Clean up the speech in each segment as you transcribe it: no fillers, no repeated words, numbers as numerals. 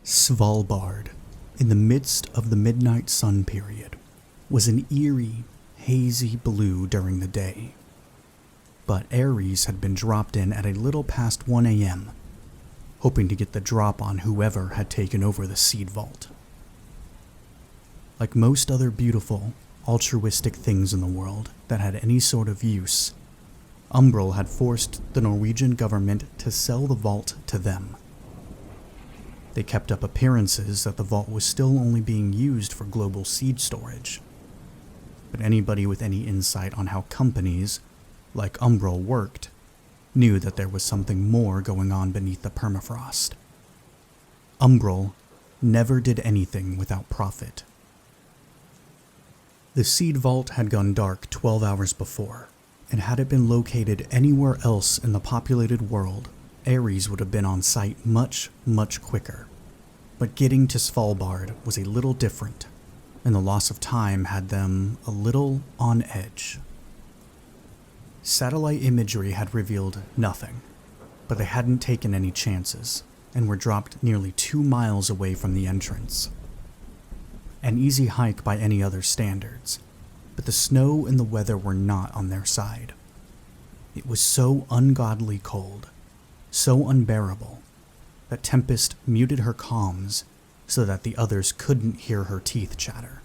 Svalbard, in the midst of the midnight sun period, was an eerie, hazy blue during the day. But Ares had been dropped in at a little past 1 a.m., hoping to get the drop on whoever had taken over the seed vault. Like most other beautiful, altruistic things in the world that had any sort of use, Umbral had forced the Norwegian government to sell the vault to them. They kept up appearances that the vault was still only being used for global seed storage. But anybody with any insight on how companies, like Umbral, worked knew that there was something more going on beneath the permafrost. Umbral never did anything without profit. The seed vault had gone dark 12 hours before, and had it been located anywhere else in the populated world, Ares would have been on site much, much quicker. But getting to Svalbard was a little different, and the loss of time had them a little on edge. Satellite imagery had revealed nothing, but they hadn't taken any chances, and were dropped nearly 2 miles away from the entrance. An easy hike by any other standards, but the snow and the weather were not on their side. It was so ungodly cold, so unbearable, that Tempest muted her comms so that the others couldn't hear her teeth chatter.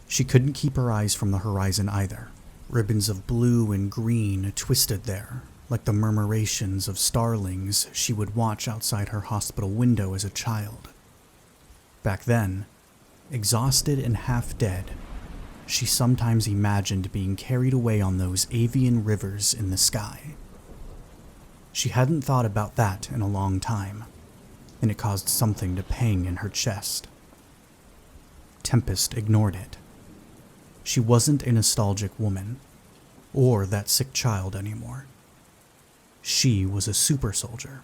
She couldn't keep her eyes from the horizon either. Ribbons of blue and green twisted there, like the murmurations of starlings she would watch outside her hospital window as a child. Back then, exhausted and half dead, she sometimes imagined being carried away on those avian rivers in the sky. She hadn't thought about that in a long time, and it caused something to pang in her chest. Tempest ignored it. She wasn't a nostalgic woman, or that sick child anymore. She was a super soldier,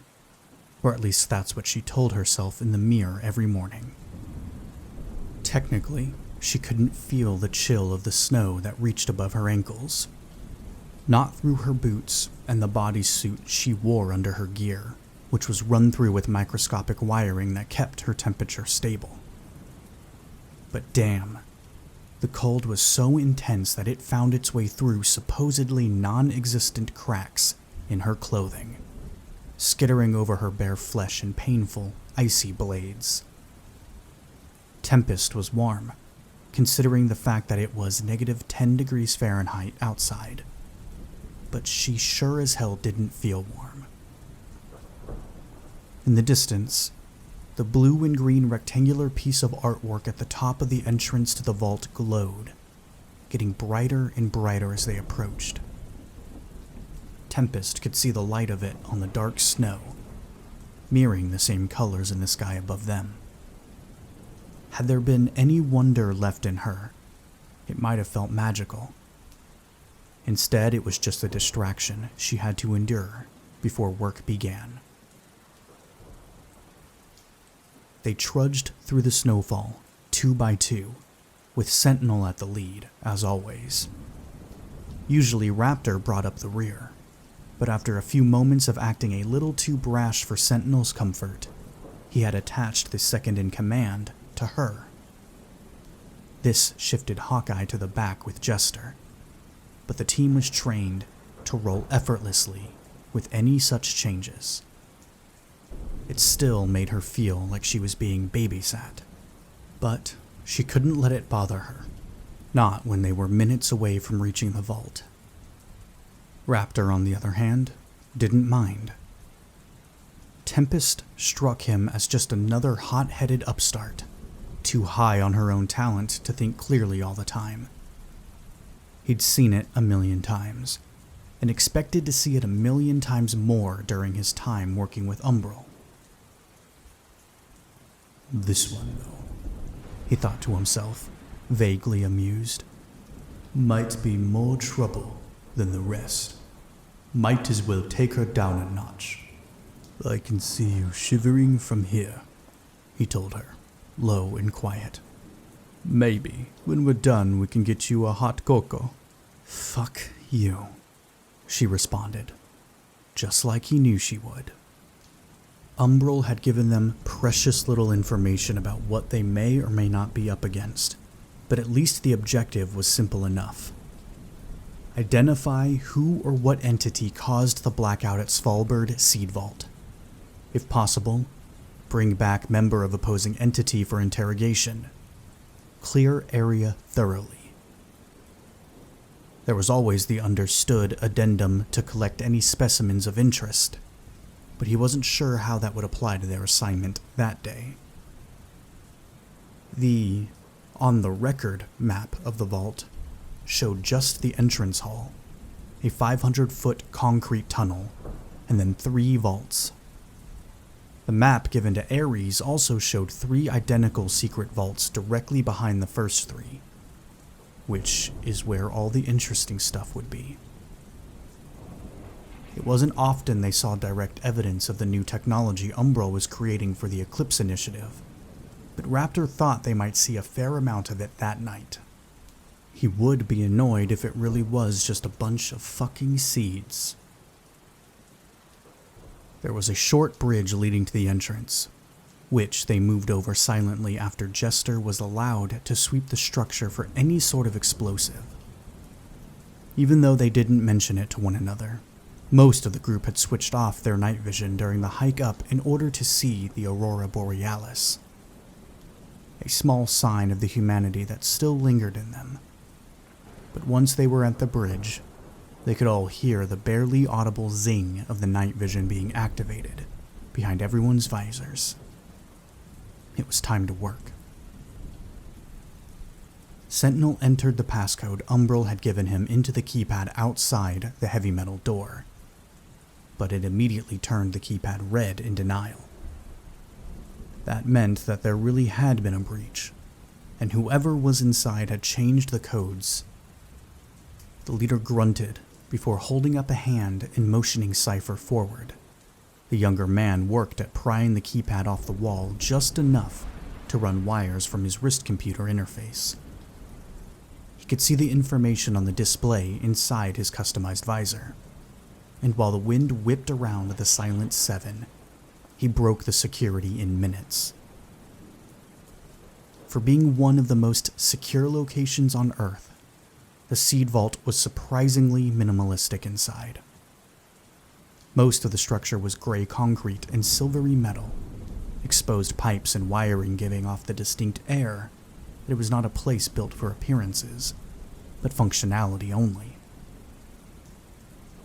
or at least that's what she told herself in the mirror every morning. Technically, she couldn't feel the chill of the snow that reached above her ankles. Not through her boots and the bodysuit she wore under her gear, which was run through with microscopic wiring that kept her temperature stable. But damn, the cold was so intense that it found its way through supposedly non-existent cracks in her clothing, skittering over her bare flesh in painful, icy blades. Tempest was warm, considering the fact that it was negative 10 degrees Fahrenheit outside. But she sure as hell didn't feel warm. In the distance, the blue and green rectangular piece of artwork at the top of the entrance to the vault glowed, getting brighter and brighter as they approached. Tempest could see the light of it on the dark snow, mirroring the same colors in the sky above them. Had there been any wonder left in her, it might have felt magical. Instead, it was just a distraction she had to endure before work began. They trudged through the snowfall, 2 by 2, with Sentinel at the lead, as always. Usually Raptor brought up the rear, but after a few moments of acting a little too brash for Sentinel's comfort, he had attached the second-in-command to her. This shifted Hawkeye to the back with Jester, but the team was trained to roll effortlessly with any such changes. It still made her feel like she was being babysat, but she couldn't let it bother her, not when they were minutes away from reaching the vault. Raptor, on the other hand, didn't mind. Tempest struck him as just another hot-headed upstart, too high on her own talent to think clearly all the time. He'd seen it a million times, and expected to see it a million times more during his time working with Umbral. This one, though, he thought to himself, vaguely amused, might be more trouble than the rest. Might as well take her down a notch. I can see you shivering from here, he told her, low and quiet. Maybe, when we're done, we can get you a hot cocoa. Fuck you, she responded, just like he knew she would. Umbral had given them precious little information about what they may or may not be up against, but at least the objective was simple enough. Identify who or what entity caused the blackout at Svalbard Seed Vault. If possible, bring back member of opposing entity for interrogation. Clear area thoroughly. There was always the understood addendum to collect any specimens of interest, but he wasn't sure how that would apply to their assignment that day. The on-the-record map of the vault showed just the entrance hall, a 500-foot concrete tunnel, and then 3 vaults. The map given to Ares also showed 3 identical secret vaults directly behind the first 3, which is where all the interesting stuff would be. It wasn't often they saw direct evidence of the new technology Umbral was creating for the Eclipse Initiative, but Raptor thought they might see a fair amount of it that night. He would be annoyed if it really was just a bunch of fucking seeds. There was a short bridge leading to the entrance, which they moved over silently after Jester was allowed to sweep the structure for any sort of explosive. Even though they didn't mention it to one another, most of the group had switched off their night vision during the hike up in order to see the Aurora Borealis, a small sign of the humanity that still lingered in them. But once they were at the bridge, they could all hear the barely audible zing of the night vision being activated behind everyone's visors. It was time to work. Sentinel entered the passcode Umbral had given him into the keypad outside the heavy metal door, but it immediately turned the keypad red in denial. That meant that there really had been a breach, and whoever was inside had changed the codes. The leader grunted before holding up a hand and motioning Cypher forward. The younger man worked at prying the keypad off the wall just enough to run wires from his wrist computer interface. He could see the information on the display inside his customized visor, and while the wind whipped around the Silent Seven, he broke the security in minutes. For being one of the most secure locations on Earth, the Seed Vault was surprisingly minimalistic inside. Most of the structure was gray concrete and silvery metal, exposed pipes and wiring giving off the distinct air that it was not a place built for appearances, but functionality only.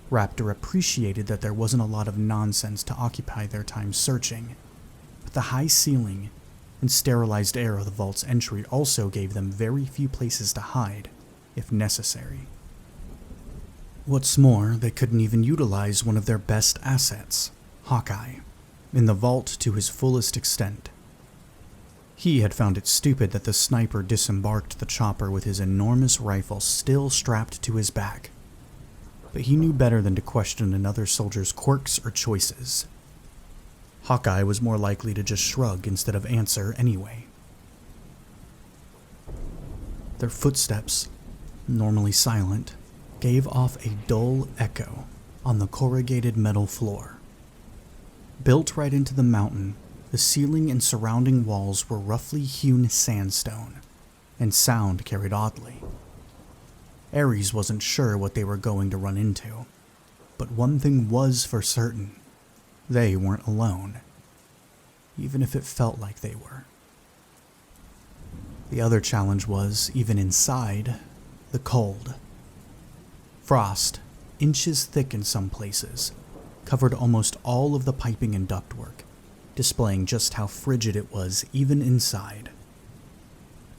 Raptor appreciated that there wasn't a lot of nonsense to occupy their time searching, but the high ceiling and sterilized air of the vault's entry also gave them very few places to hide, if necessary. What's more, they couldn't even utilize one of their best assets, Hawkeye, in the vault to his fullest extent. He had found it stupid that the sniper disembarked the chopper with his enormous rifle still strapped to his back, but he knew better than to question another soldier's quirks or choices. Hawkeye was more likely to just shrug instead of answer anyway. Their footsteps, normally silent, gave off a dull echo on the corrugated metal floor. Built right into the mountain, the ceiling and surrounding walls were roughly hewn sandstone, and sound carried oddly. Ares wasn't sure what they were going to run into, but one thing was for certain: they weren't alone, even if it felt like they were. The other challenge was, even inside, the cold. Frost, inches thick in some places, covered almost all of the piping and ductwork, displaying just how frigid it was even inside.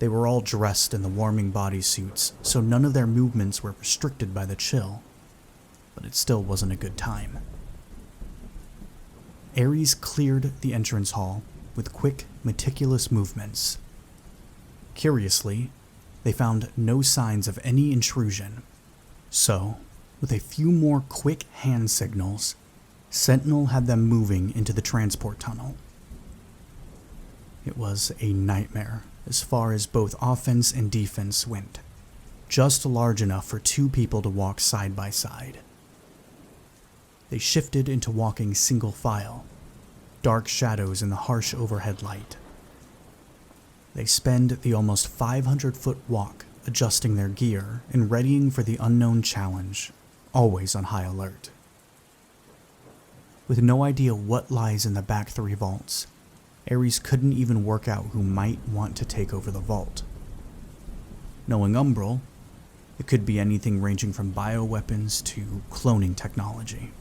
They were all dressed in the warming bodysuits, so none of their movements were restricted by the chill, but it still wasn't a good time. Ares cleared the entrance hall with quick, meticulous movements. Curiously, they found no signs of any intrusion, so, with a few more quick hand signals, Sentinel had them moving into the transport tunnel. It was a nightmare as far as both offense and defense went, just large enough for 2 people to walk side by side. They shifted into walking single file, dark shadows in the harsh overhead light. They spend the almost 500-foot walk adjusting their gear and readying for the unknown challenge, always on high alert. With no idea what lies in the back 3 vaults, Ares couldn't even work out who might want to take over the vault. Knowing Umbral, it could be anything ranging from bioweapons to cloning technology.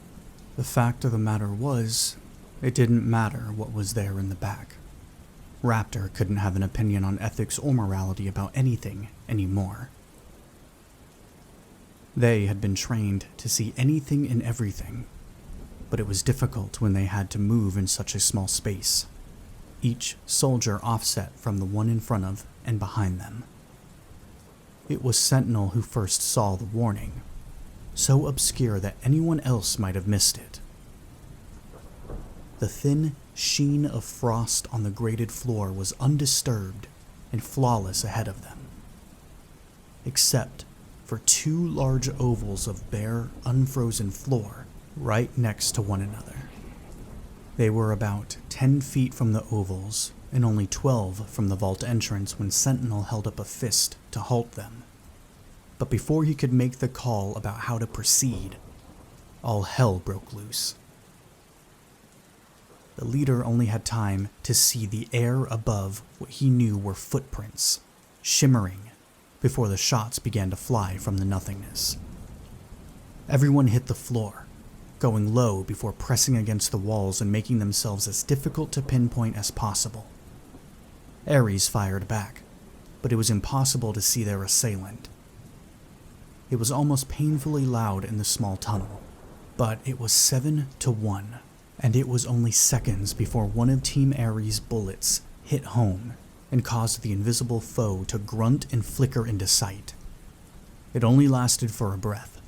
The fact of the matter was, it didn't matter what was there in the back. Raptor couldn't have an opinion on ethics or morality about anything anymore. They had been trained to see anything and everything, but it was difficult when they had to move in such a small space, each soldier offset from the one in front of and behind them. It was Sentinel who first saw the warning, so obscure that anyone else might have missed it. The thin sheen of frost on the grated floor was undisturbed and flawless ahead of them, except for 2 large ovals of bare, unfrozen floor right next to one another. They were about 10 feet from the ovals and only 12 from the vault entrance when Sentinel held up a fist to halt them. But before he could make the call about how to proceed, all hell broke loose. The leader only had time to see the air above what he knew were footprints, shimmering, before the shots began to fly from the nothingness. Everyone hit the floor, going low before pressing against the walls and making themselves as difficult to pinpoint as possible. Ares fired back, but it was impossible to see their assailant. It was almost painfully loud in the small tunnel, but it was 7-1, and it was only seconds before one of Team Ares' bullets hit home and caused the invisible foe to grunt and flicker into sight. It only lasted for a breath,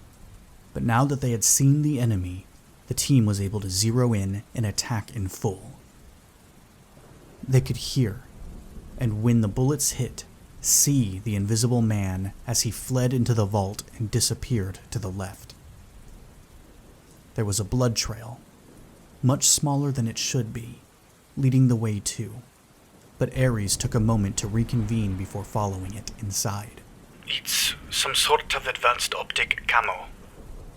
but now that they had seen the enemy, the team was able to zero in and attack in full. They could hear, and when the bullets hit, see the invisible man as he fled into the vault and disappeared to the left. There was a blood trail, much smaller than it should be, leading the way too, but Ares took a moment to reconvene before following it inside. It's some sort of advanced optic camo,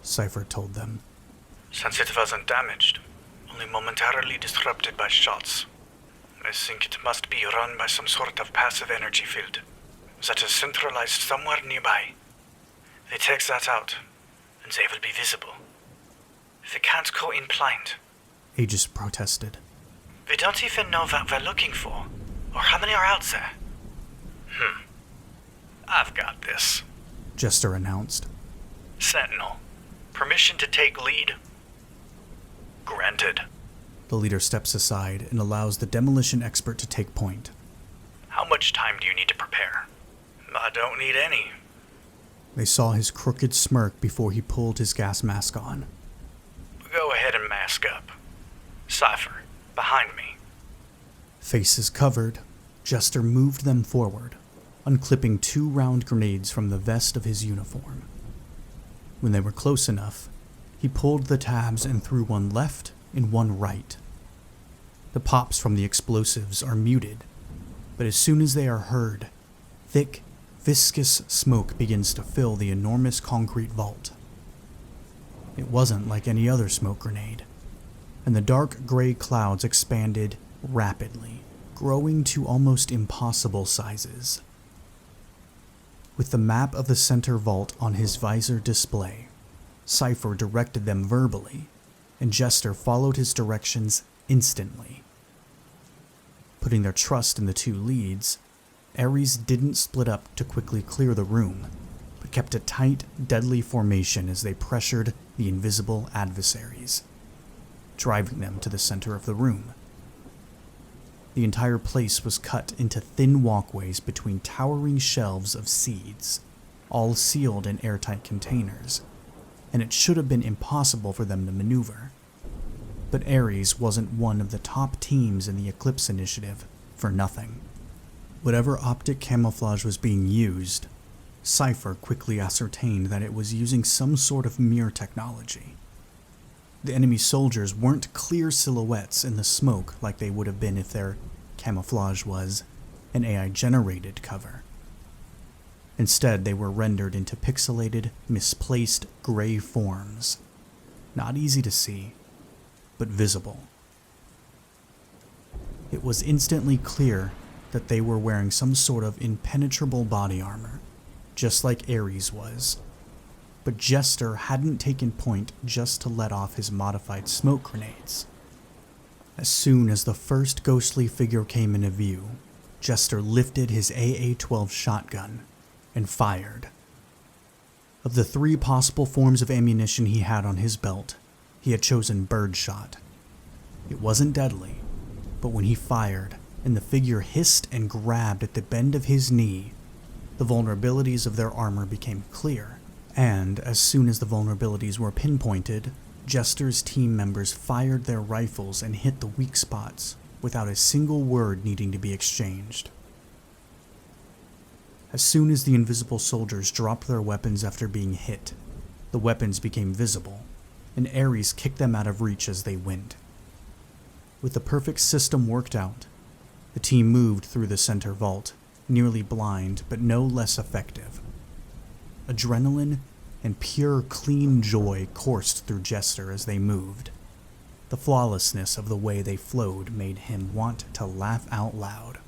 Cypher told them. Since it wasn't damaged, only momentarily disrupted by shots, I think it must be run by some sort of passive energy field that is centralized somewhere nearby. They take that out, and they will be visible. They can't go in blind, Aegis protested. We don't even know what we're looking for, or how many are out there. I've got this, Jester announced. Sentinel, permission to take lead? Granted. The leader steps aside and allows the demolition expert to take point. How much time do you need to prepare? I don't need any. They saw his crooked smirk before he pulled his gas mask on. Go ahead and mask up. Cypher, behind me. Faces covered, Jester moved them forward, unclipping 2 round grenades from the vest of his uniform. When they were close enough, he pulled the tabs and threw one left and one right. The pops from the explosives are muted, but as soon as they are heard, thick, viscous smoke begins to fill the enormous concrete vault. It wasn't like any other smoke grenade, and the dark gray clouds expanded rapidly, growing to almost impossible sizes. With the map of the center vault on his visor display, Cypher directed them verbally, and Jester followed his directions instantly. Putting their trust in the 2 leads, Ares didn't split up to quickly clear the room, but kept a tight, deadly formation as they pressured the invisible adversaries, driving them to the center of the room. The entire place was cut into thin walkways between towering shelves of seeds, all sealed in airtight containers, and it should have been impossible for them to maneuver. But Ares wasn't one of the top teams in the Eclipse Initiative for nothing. Whatever optic camouflage was being used, Cypher quickly ascertained that it was using some sort of mirror technology. The enemy soldiers weren't clear silhouettes in the smoke like they would have been if their camouflage was an AI-generated cover. Instead, they were rendered into pixelated, misplaced gray forms. Not easy to see, but visible. It was instantly clear that they were wearing some sort of impenetrable body armor, just like Ares was. But Jester hadn't taken point just to let off his modified smoke grenades. As soon as the first ghostly figure came into view, Jester lifted his AA-12 shotgun and fired. Of the 3 possible forms of ammunition he had on his belt, he had chosen birdshot. It wasn't deadly, but when he fired and the figure hissed and grabbed at the bend of his knee, the vulnerabilities of their armor became clear. And as soon as the vulnerabilities were pinpointed, Jester's team members fired their rifles and hit the weak spots without a single word needing to be exchanged. As soon as the invisible soldiers dropped their weapons after being hit, the weapons became visible, and Ares kicked them out of reach as they went. With the perfect system worked out, the team moved through the center vault, nearly blind but no less effective. Adrenaline and pure, clean joy coursed through Jester as they moved. The flawlessness of the way they flowed made him want to laugh out loud.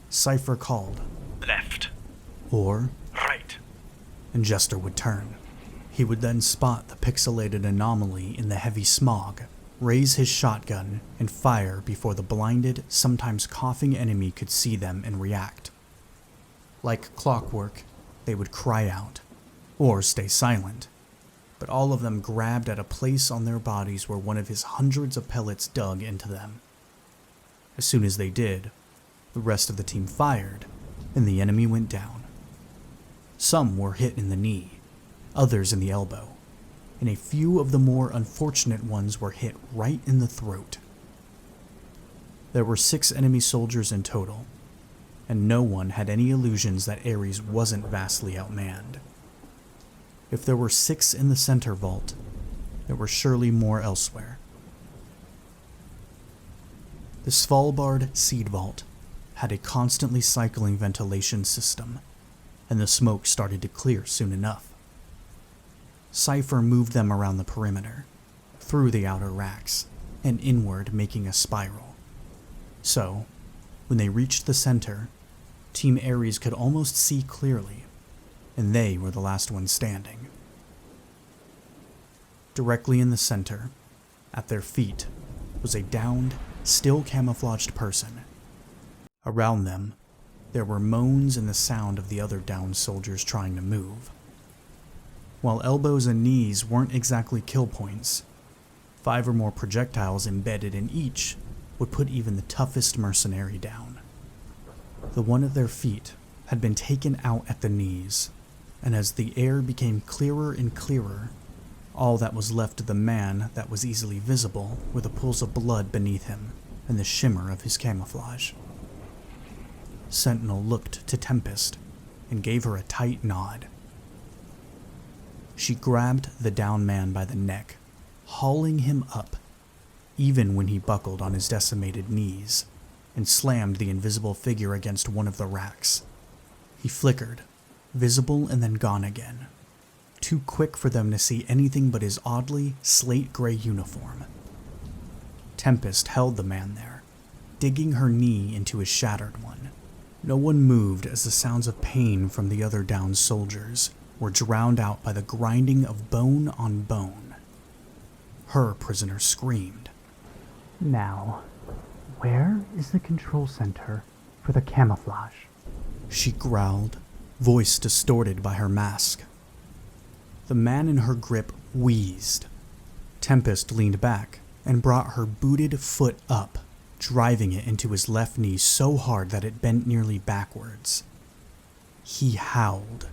Cypher called, Left. or, Right. and Jester would turn. He would then spot the pixelated anomaly in the heavy smog, raise his shotgun, and fire before the blinded, sometimes coughing enemy could see them and react. Like clockwork, they would cry out, or stay silent, but all of them grabbed at a place on their bodies where one of his hundreds of pellets dug into them. As soon as they did, the rest of the team fired, and the enemy went down. Some were hit in the knee, others in the elbow, and a few of the more unfortunate ones were hit right in the throat. There were 6 enemy soldiers in total, and no one had any illusions that Ares wasn't vastly outmanned. If there were 6 in the center vault, there were surely more elsewhere. The Svalbard Seed Vault had a constantly cycling ventilation system, and the smoke started to clear soon enough. Cypher moved them around the perimeter, through the outer racks, and inward, making a spiral. So, when they reached the center, Team Ares could almost see clearly, and they were the last ones standing. Directly in the center, at their feet, was a downed, still camouflaged person. Around them, there were moans and the sound of the other downed soldiers trying to move. While elbows and knees weren't exactly kill points, 5 or more projectiles embedded in each would put even the toughest mercenary down. The one at their feet had been taken out at the knees, and as the air became clearer and clearer, all that was left of the man that was easily visible were the pools of blood beneath him and the shimmer of his camouflage. Sentinel looked to Tempest and gave her a tight nod. She grabbed the down man by the neck, hauling him up, even when he buckled on his decimated knees, and slammed the invisible figure against one of the racks. He flickered, visible and then gone again, too quick for them to see anything but his oddly slate-gray uniform. Tempest held the man there, digging her knee into his shattered one. No one moved as the sounds of pain from the other downed soldiers were drowned out by the grinding of bone on bone. Her prisoner screamed. Now, where is the control center for the camouflage? She growled, voice distorted by her mask. The man in her grip wheezed. Tempest leaned back and brought her booted foot up, driving it into his left knee so hard that it bent nearly backwards. He howled.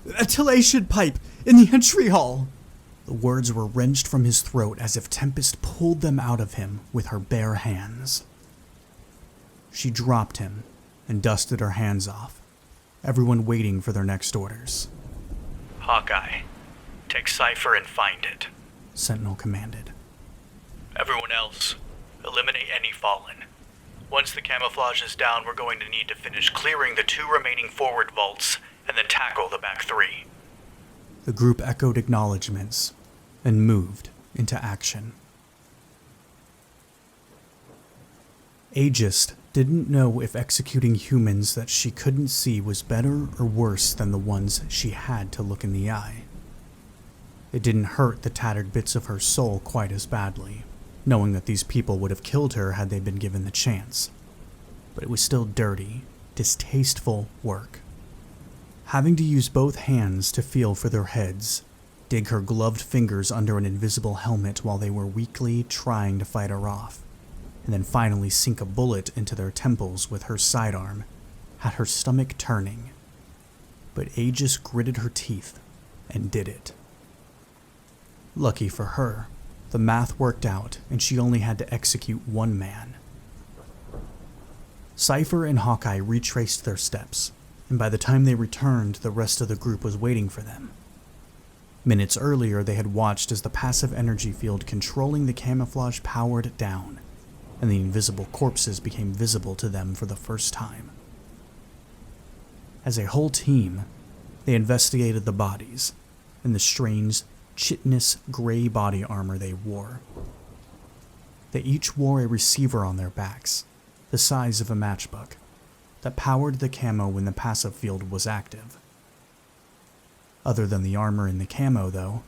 "Ventilation pipe in the entry hall!" The words were wrenched from his throat as if Tempest pulled them out of him with her bare hands. She dropped him and dusted her hands off, everyone waiting for their next orders. Hawkeye, take Cypher and find it. Sentinel commanded. Everyone else, eliminate any fallen. Once the camouflage is down, we're going to need to finish clearing the 2 remaining forward vaults and then tackle the back 3. The group echoed acknowledgements and moved into action. Aegis didn't know if executing humans that she couldn't see was better or worse than the ones she had to look in the eye. It didn't hurt the tattered bits of her soul quite as badly, knowing that these people would have killed her had they been given the chance. But it was still dirty, distasteful work. Having to use both hands to feel for their heads, dig her gloved fingers under an invisible helmet while they were weakly trying to fight her off, and then finally sink a bullet into their temples with her sidearm, had her stomach turning. But Aegis gritted her teeth and did it. Lucky for her, the math worked out and she only had to execute 1 man. Cypher and Hawkeye retraced their steps, and by the time they returned, the rest of the group was waiting for them. Minutes earlier, they had watched as the passive energy field controlling the camouflage powered down, and the invisible corpses became visible to them for the first time. As a whole team, they investigated the bodies and the strange, chitinous gray body armor they wore. They each wore a receiver on their backs, the size of a matchbook, that powered the camo when the passive field was active. Other than the armor and the camo, though,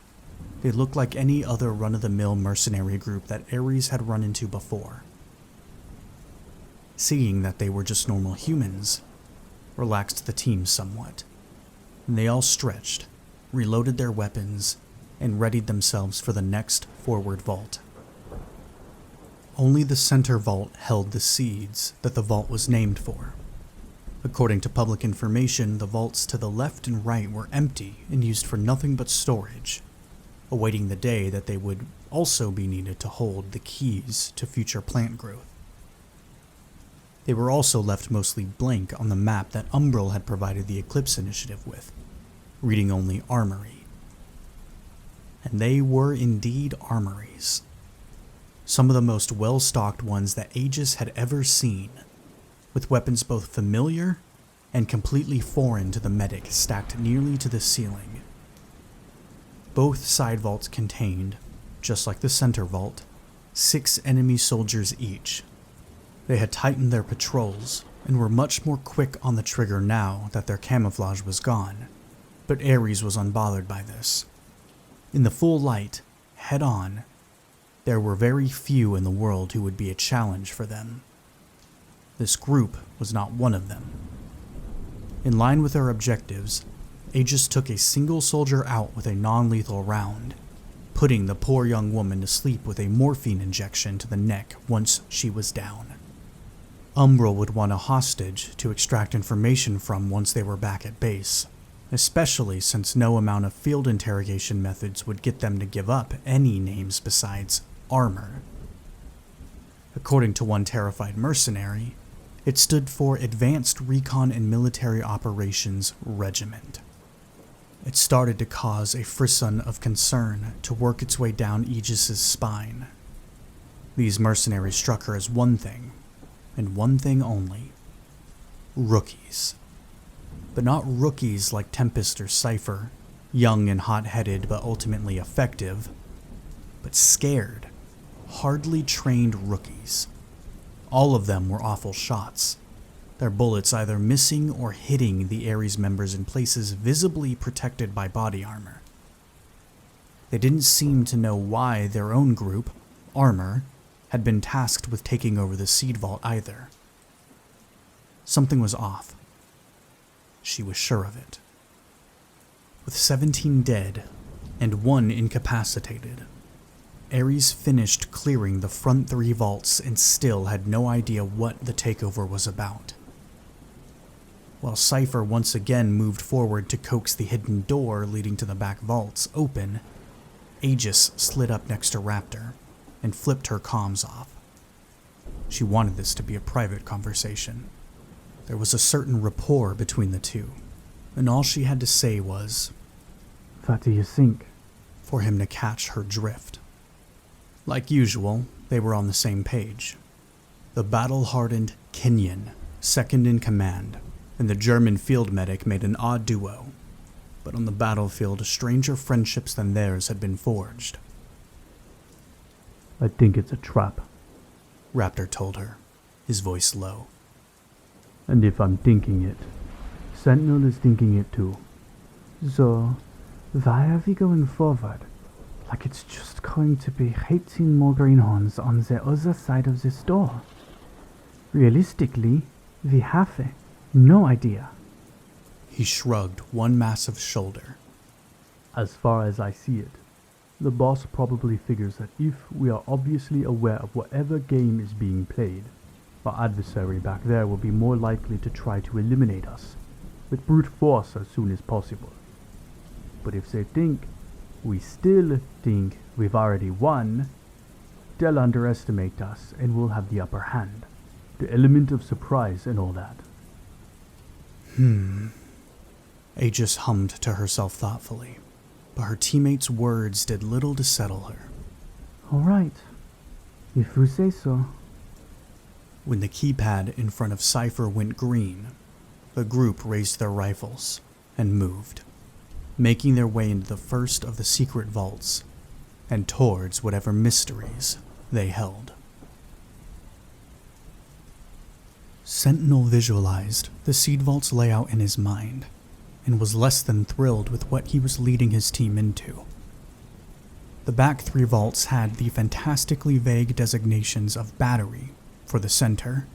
they looked like any other run-of-the-mill mercenary group that Ares had run into before. Seeing that they were just normal humans relaxed the team somewhat, and they all stretched, reloaded their weapons, and readied themselves for the next forward vault. Only the center vault held the seeds that the vault was named for. According to public information, the vaults to the left and right were empty and used for nothing but storage, awaiting the day that they would also be needed to hold the keys to future plant growth. They were also left mostly blank on the map that Umbral had provided the Eclipse Initiative with, reading only Armory. And they were indeed armories. Some of the most well-stocked ones that Aegis had ever seen, with weapons both familiar and completely foreign to the medic stacked nearly to the ceiling. Both side vaults contained, just like the center vault, 6 enemy soldiers each. They had tightened their patrols and were much more quick on the trigger now that their camouflage was gone, but Ares was unbothered by this. In the full light, head-on, there were very few in the world who would be a challenge for them. This group was not one of them. In line with their objectives, Aegis took a single soldier out with a non-lethal round, putting the poor young woman to sleep with a morphine injection to the neck once she was down. Umbral would want a hostage to extract information from once they were back at base, especially since no amount of field interrogation methods would get them to give up any names besides Armor. According to one terrified mercenary, it stood for Advanced Recon and Military Operations Regiment. It started to cause a frisson of concern to work its way down Aegis's spine. These mercenaries struck her as one thing, and one thing only: rookies. But not rookies like Tempest or Cypher, young and hot-headed but ultimately effective, but scared, hardly trained rookies. All of them were awful shots, their bullets either missing or hitting the Ares members in places visibly protected by body armor. They didn't seem to know why their own group, Armor, had been tasked with taking over the seed vault either. Something was off. She was sure of it. With 17 dead and 1 incapacitated, Ares finished clearing the front 3 vaults and still had no idea what the takeover was about. While Cypher once again moved forward to coax the hidden door leading to the back vaults open, Aegis slid up next to Raptor and flipped her comms off. She wanted this to be a private conversation. There was a certain rapport between the two, and all she had to say was, "What do you think?" for him to catch her drift. Like usual, they were on the same page. The battle-hardened Kenyan, second in command, and the German field medic made an odd duo, but on the battlefield, stranger friendships than theirs had been forged. I think it's a trap. Raptor told her, his voice low. And if I'm thinking it, Sentinel is thinking it too. So, why are we going forward? Like it's just going to be 18 more greenhorns on the other side of this door. Realistically, we have no idea. He shrugged one massive shoulder. As far as I see it, the boss probably figures that if we are obviously aware of whatever game is being played, our adversary back there will be more likely to try to eliminate us with brute force as soon as possible. But if they think we still think we've already won, they'll underestimate us and we'll have the upper hand. The element of surprise and all that. Aegis hummed to herself thoughtfully, but her teammates' words did little to settle her. All right, if you say so. When the keypad in front of Cypher went green, the group raised their rifles and moved, making their way into the first of the secret vaults and towards whatever mysteries they held. Sentinel visualized the seed vault's layout in his mind and was less than thrilled with what he was leading his team into. The back three vaults had the fantastically vague designations of battery for the center,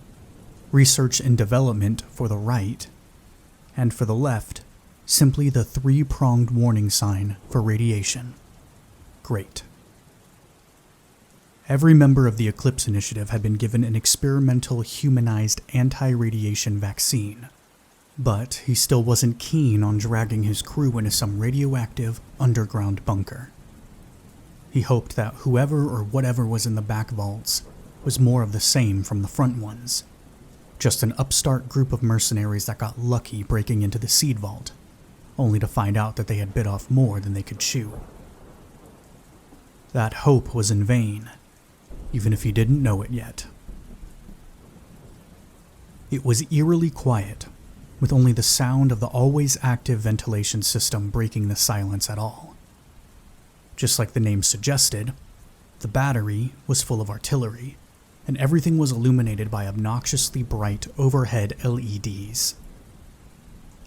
research and development for the right, and for the left, simply the three-pronged warning sign for radiation. Great. Every member of the Eclipse Initiative had been given an experimental humanized anti-radiation vaccine, but he still wasn't keen on dragging his crew into some radioactive underground bunker. He hoped that whoever or whatever was in the back vaults was more of the same from the front ones, just an upstart group of mercenaries that got lucky breaking into the seed vault, only to find out that they had bit off more than they could chew. That hope was in vain, even if he didn't know it yet. It was eerily quiet, with only the sound of the always active ventilation system breaking the silence at all. Just like the name suggested, the battery was full of artillery, and everything was illuminated by obnoxiously bright overhead LEDs.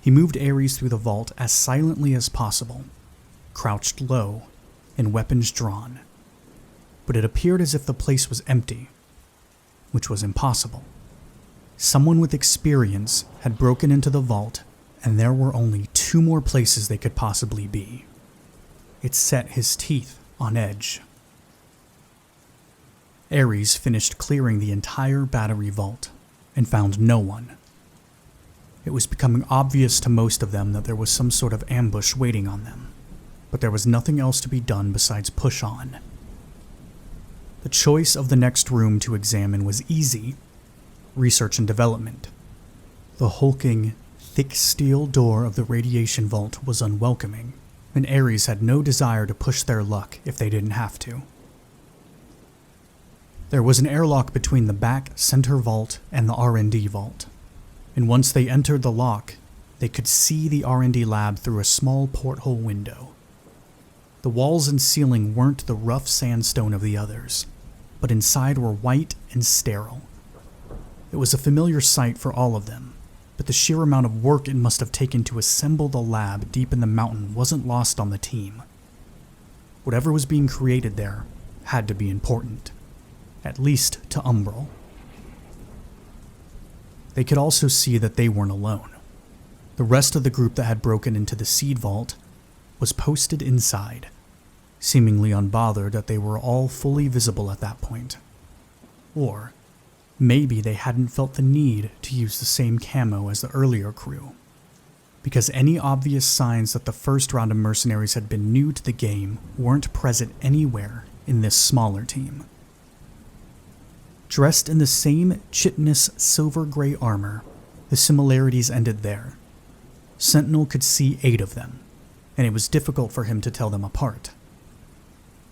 He moved Ares through the vault as silently as possible, crouched low, and weapons drawn. But it appeared as if the place was empty, which was impossible. Someone with experience had broken into the vault, and there were only 2 more places they could possibly be. It set his teeth on edge. Ares finished clearing the entire battery vault, and found no one. It was becoming obvious to most of them that there was some sort of ambush waiting on them, but there was nothing else to be done besides push on. The choice of the next room to examine was easy: research and development. The hulking, thick steel door of the radiation vault was unwelcoming, and Ares had no desire to push their luck if they didn't have to. There was an airlock between the back center vault and the R&D vault, and once they entered the lock, they could see the R&D lab through a small porthole window. The walls and ceiling weren't the rough sandstone of the others, but inside were white and sterile. It was a familiar sight for all of them, but the sheer amount of work it must have taken to assemble the lab deep in the mountain wasn't lost on the team. Whatever was being created there had to be important, at least to Umbral. They could also see that they weren't alone. The rest of the group that had broken into the seed vault was posted inside, seemingly unbothered that they were all fully visible at that point. Or maybe they hadn't felt the need to use the same camo as the earlier crew, because any obvious signs that the first round of mercenaries had been new to the game weren't present anywhere in this smaller team. Dressed in the same chitinous silver-gray armor, the similarities ended there. Sentinel could see 8 of them, and it was difficult for him to tell them apart.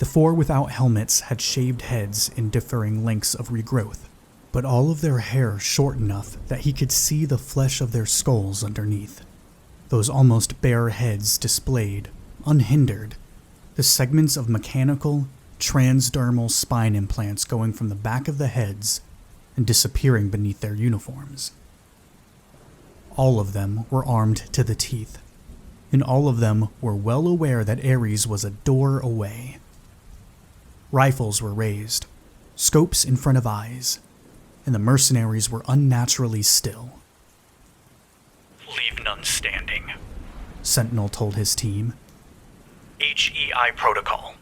The 4 without helmets had shaved heads in differing lengths of regrowth, but all of their hair short enough that he could see the flesh of their skulls underneath. Those almost bare heads displayed, unhindered, the segments of mechanical, transdermal spine implants going from the back of the heads and disappearing beneath their uniforms. All of them were armed to the teeth, and all of them were well aware that Ares was a door away. Rifles were raised, scopes in front of eyes, and the mercenaries were unnaturally still. Leave none standing, Sentinel told his team. HEI protocol.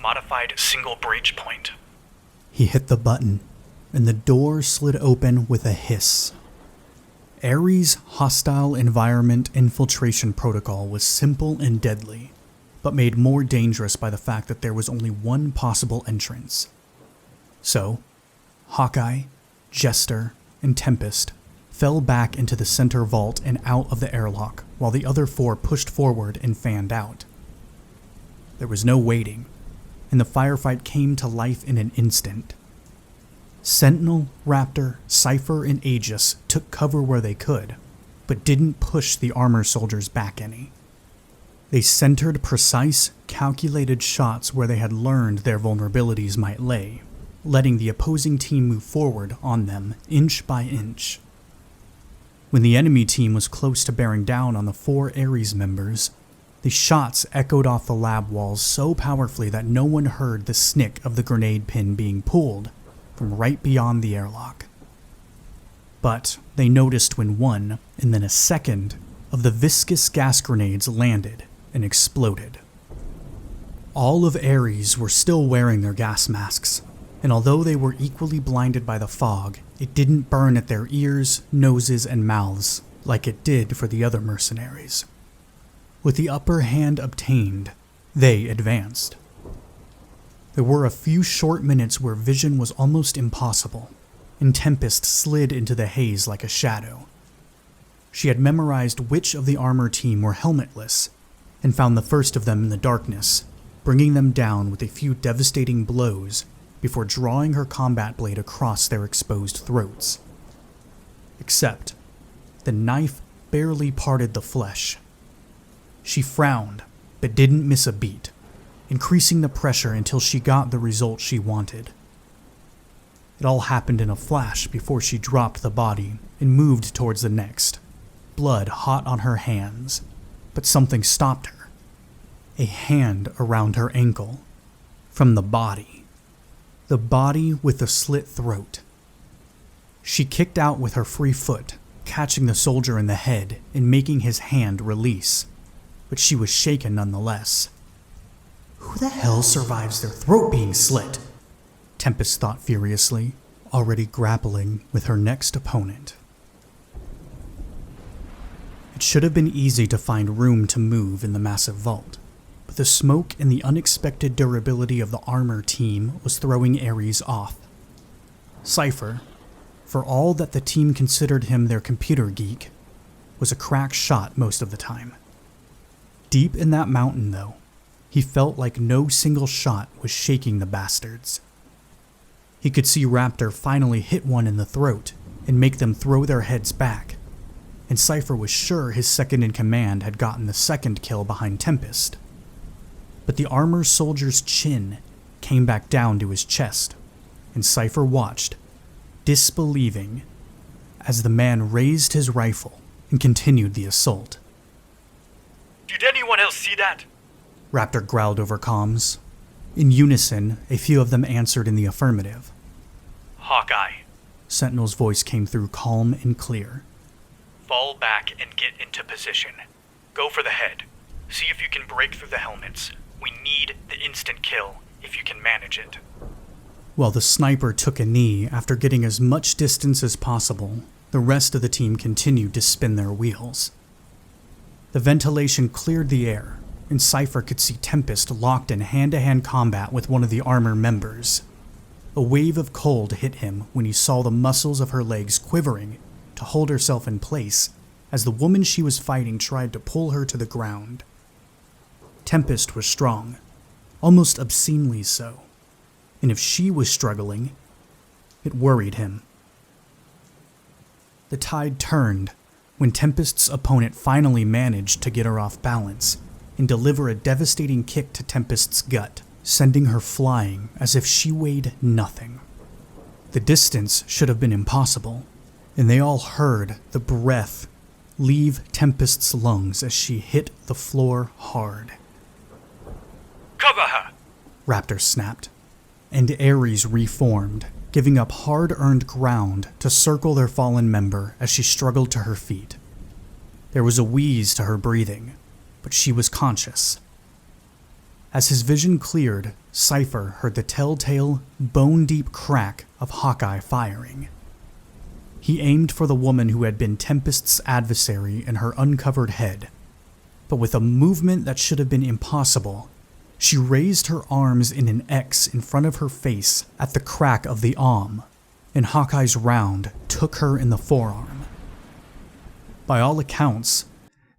Modified single breach point. He hit the button, and the door slid open with a hiss. Ares' hostile environment infiltration protocol was simple and deadly, but made more dangerous by the fact that there was only one possible entrance. So, Hawkeye, Jester, and Tempest fell back into the center vault and out of the airlock, while the other 4 pushed forward and fanned out. There was no waiting, and the firefight came to life in an instant. Sentinel, Raptor, Cypher, and Aegis took cover where they could, but didn't push the armor soldiers back any. They centered precise, calculated shots where they had learned their vulnerabilities might lay, letting the opposing team move forward on them inch by inch. When the enemy team was close to bearing down on the 4 Ares members, the shots echoed off the lab walls so powerfully that no one heard the snick of the grenade pin being pulled from right beyond the airlock. But they noticed when one, and then a second, of the viscous gas grenades landed and exploded. All of Ares were still wearing their gas masks, and although they were equally blinded by the fog, it didn't burn at their ears, noses, and mouths like it did for the other mercenaries. With the upper hand obtained, they advanced. There were a few short minutes where vision was almost impossible, and Tempest slid into the haze like a shadow. She had memorized which of the armor team were helmetless, and found the first of them in the darkness, bringing them down with a few devastating blows before drawing her combat blade across their exposed throats. Except, the knife barely parted the flesh. She frowned, but didn't miss a beat, increasing the pressure until she got the result she wanted. It all happened in a flash before she dropped the body and moved towards the next, blood hot on her hands, but something stopped her. A hand around her ankle, from the body with the slit throat. She kicked out with her free foot, catching the soldier in the head and making his hand release, but she was shaken nonetheless. Who the hell survives their throat being slit? Tempest thought furiously, already grappling with her next opponent. It should have been easy to find room to move in the massive vault, but the smoke and the unexpected durability of the armor team was throwing Ares off. Cypher, for all that the team considered him their computer geek, was a crack shot most of the time. Deep in that mountain, though, he felt like no single shot was shaking the bastards. He could see Raptor finally hit one in the throat and make them throw their heads back, and Cypher was sure his second-in-command had gotten the second kill behind Tempest. But the armor soldier's chin came back down to his chest, and Cypher watched, disbelieving, as the man raised his rifle and continued the assault. Did anyone else see that? Raptor growled over comms. In unison, a few of them answered in the affirmative. Hawkeye. Sentinel's voice came through calm and clear. Fall back and get into position. Go for the head. See if you can break through the helmets. We need the instant kill, if you can manage it. While the sniper took a knee after getting as much distance as possible, the rest of the team continued to spin their wheels. The ventilation cleared the air, and Cypher could see Tempest locked in hand-to-hand combat with one of the armor members. A wave of cold hit him when he saw the muscles of her legs quivering to hold herself in place as the woman she was fighting tried to pull her to the ground. Tempest was strong, almost obscenely so. And if she was struggling, it worried him. The tide turned when Tempest's opponent finally managed to get her off balance and deliver a devastating kick to Tempest's gut, sending her flying as if she weighed nothing. The distance should have been impossible, and they all heard the breath leave Tempest's lungs as she hit the floor hard. Cover her! Raptor snapped, and Ares reformed, giving up hard-earned ground to circle their fallen member as she struggled to her feet. There was a wheeze to her breathing, but she was conscious. As his vision cleared, Cypher heard the telltale, bone-deep crack of Hawkeye firing. He aimed for the woman who had been Tempest's adversary in her uncovered head, but with a movement that should have been impossible, she raised her arms in an X in front of her face at the crack of the arm, and Hawkeye's round took her in the forearm. By all accounts,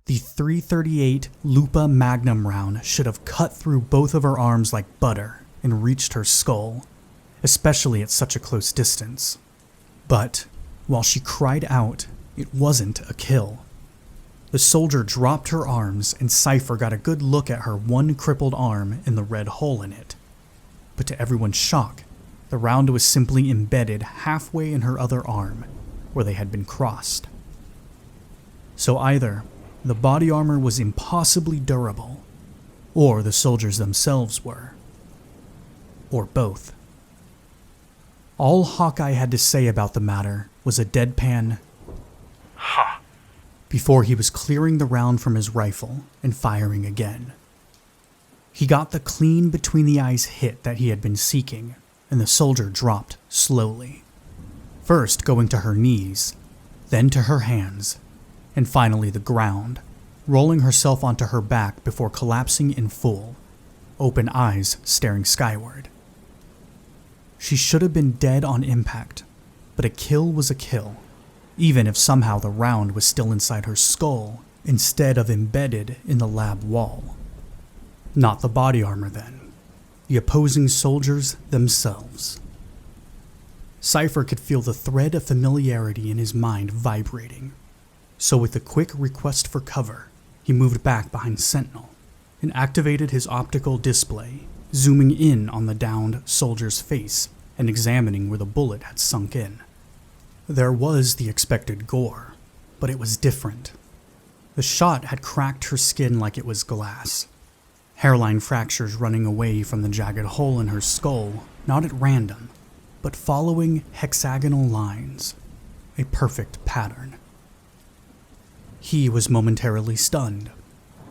the .338 Lupa Magnum round should have cut through both of her arms like butter and reached her skull, especially at such a close distance. But while she cried out, it wasn't a kill. The soldier dropped her arms, and Cypher got a good look at her one crippled arm and the red hole in it. But to everyone's shock, the round was simply embedded halfway in her other arm, where they had been crossed. So either the body armor was impossibly durable, or the soldiers themselves were. Or both. All Hawkeye had to say about the matter was a deadpan, Huh. before he was clearing the round from his rifle and firing again. He got the clean between the eyes hit that he had been seeking, and the soldier dropped slowly. First going to her knees, then to her hands, and finally the ground, rolling herself onto her back before collapsing in full, open eyes staring skyward. She should have been dead on impact, but a kill was a kill, even if somehow the round was still inside her skull instead of embedded in the lab wall. Not the body armor then, the opposing soldiers themselves. Cypher could feel the thread of familiarity in his mind vibrating, so with a quick request for cover, he moved back behind Sentinel and activated his optical display, zooming in on the downed soldier's face and examining where the bullet had sunk in. There was the expected gore, but it was different. The shot had cracked her skin like it was glass, hairline fractures running away from the jagged hole in her skull, not at random, but following hexagonal lines, a perfect pattern. He was momentarily stunned.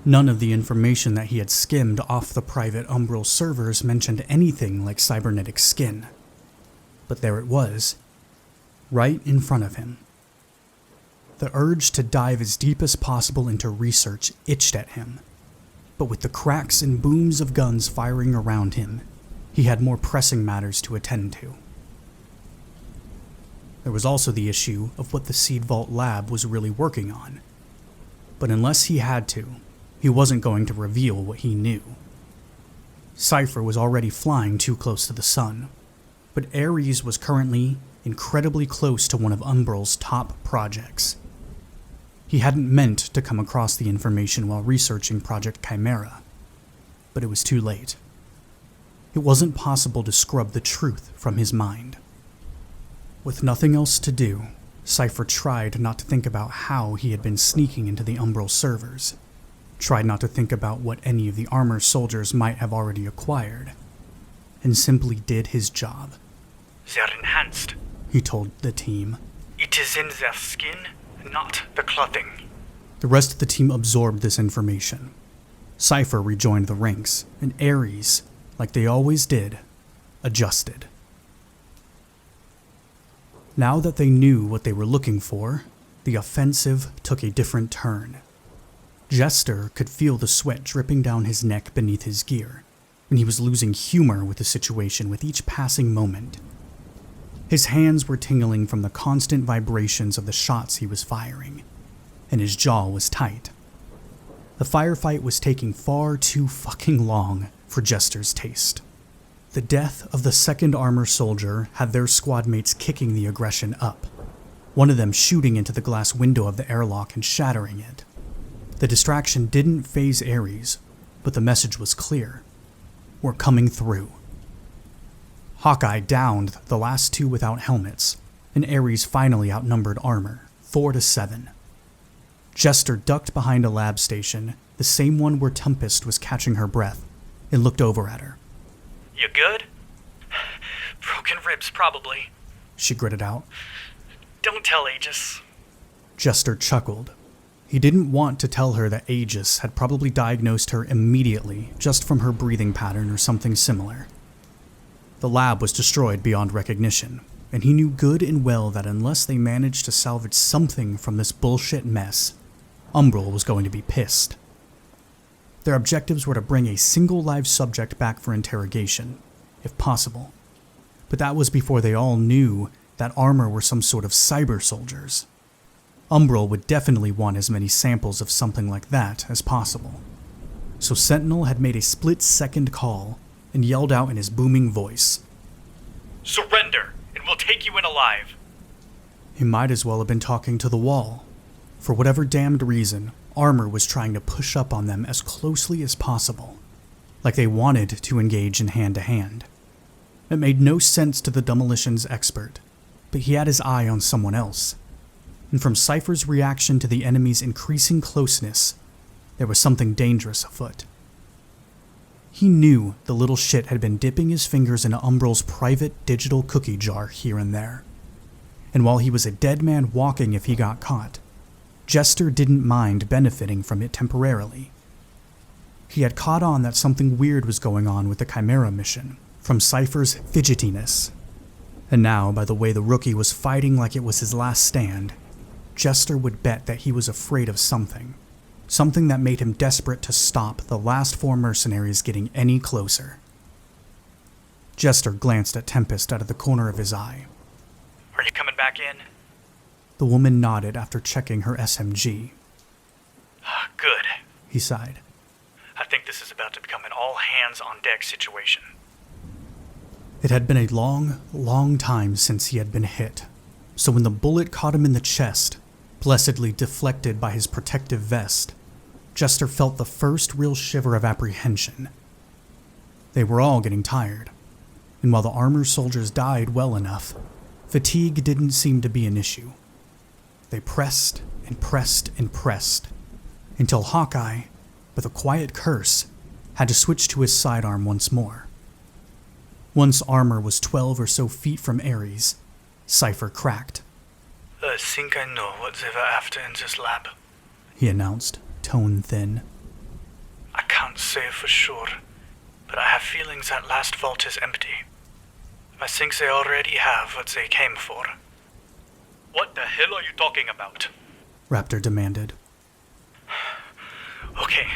None of the information that he had skimmed off the private Umbral servers mentioned anything like cybernetic skin. But there it was, right in front of him. The urge to dive as deep as possible into research itched at him, but with the cracks and booms of guns firing around him, he had more pressing matters to attend to. There was also the issue of what the Seed Vault lab was really working on, but unless he had to, he wasn't going to reveal what he knew. Cypher was already flying too close to the sun, but Ares was currently incredibly close to one of Umbral's top projects. He hadn't meant to come across the information while researching Project Chimera, but it was too late. It wasn't possible to scrub the truth from his mind. With nothing else to do, Cypher tried not to think about how he had been sneaking into the Umbral servers, tried not to think about what any of the armor soldiers might have already acquired, and simply did his job. They're enhanced. He told the team. It is in their skin, not the clothing. The rest of the team absorbed this information. Cypher rejoined the ranks, and Ares, like they always did, adjusted. Now that they knew what they were looking for, the offensive took a different turn. Jester could feel the sweat dripping down his neck beneath his gear, and he was losing humor with the situation with each passing moment. His hands were tingling from the constant vibrations of the shots he was firing, and his jaw was tight. The firefight was taking far too fucking long for Jester's taste. The death of the second armor soldier had their squad mates kicking the aggression up, one of them shooting into the glass window of the airlock and shattering it. The distraction didn't faze Ares, but the message was clear. We're coming through. Hawkeye downed the last two without helmets, and Ares finally outnumbered armor, 4-7. Jester ducked behind a lab station, the same one where Tempest was catching her breath, and looked over at her. You good? Broken ribs, probably. She gritted out. Don't tell Aegis. Jester chuckled. He didn't want to tell her that Aegis had probably diagnosed her immediately just from her breathing pattern or something similar. The lab was destroyed beyond recognition, and he knew good and well that unless they managed to salvage something from this bullshit mess, Umbral was going to be pissed. Their objectives were to bring a single live subject back for interrogation, if possible. But that was before they all knew that armor were some sort of cyber soldiers. Umbral would definitely want as many samples of something like that as possible. So Sentinel had made a split-second call and yelled out in his booming voice, "Surrender, and we'll take you in alive." He might as well have been talking to the wall. For whatever damned reason, Armor was trying to push up on them as closely as possible, like they wanted to engage in hand-to-hand. It made no sense to the demolitions expert, but he had his eye on someone else. And from Cypher's reaction to the enemy's increasing closeness, there was something dangerous afoot. He knew the little shit had been dipping his fingers into Umbral's private digital cookie jar here and there. And while he was a dead man walking if he got caught, Jester didn't mind benefiting from it temporarily. He had caught on that something weird was going on with the Chimera mission, from Cypher's fidgetiness. And now, by the way the rookie was fighting like it was his last stand, Jester would bet that he was afraid of something. Something that made him desperate to stop the last four mercenaries getting any closer. Jester glanced at Tempest out of the corner of his eye. "Are you coming back in?" The woman nodded after checking her SMG. "Good," he sighed. "I think this is about to become an all-hands-on-deck situation." It had been a long, long time since he had been hit, so when the bullet caught him in the chest, blessedly deflected by his protective vest, Jester felt the first real shiver of apprehension. They were all getting tired, and while the armor soldiers died well enough, fatigue didn't seem to be an issue. They pressed and pressed and pressed, until Hawkeye, with a quiet curse, had to switch to his sidearm once more. Once armor was 12 or so feet from Ares, Cypher cracked. "I think I know what they were after in this lab," he announced, tone thin. "I can't say for sure, but I have feelings that last vault is empty. I think they already have what they came for." "What the hell are you talking about?" Raptor demanded. "Okay,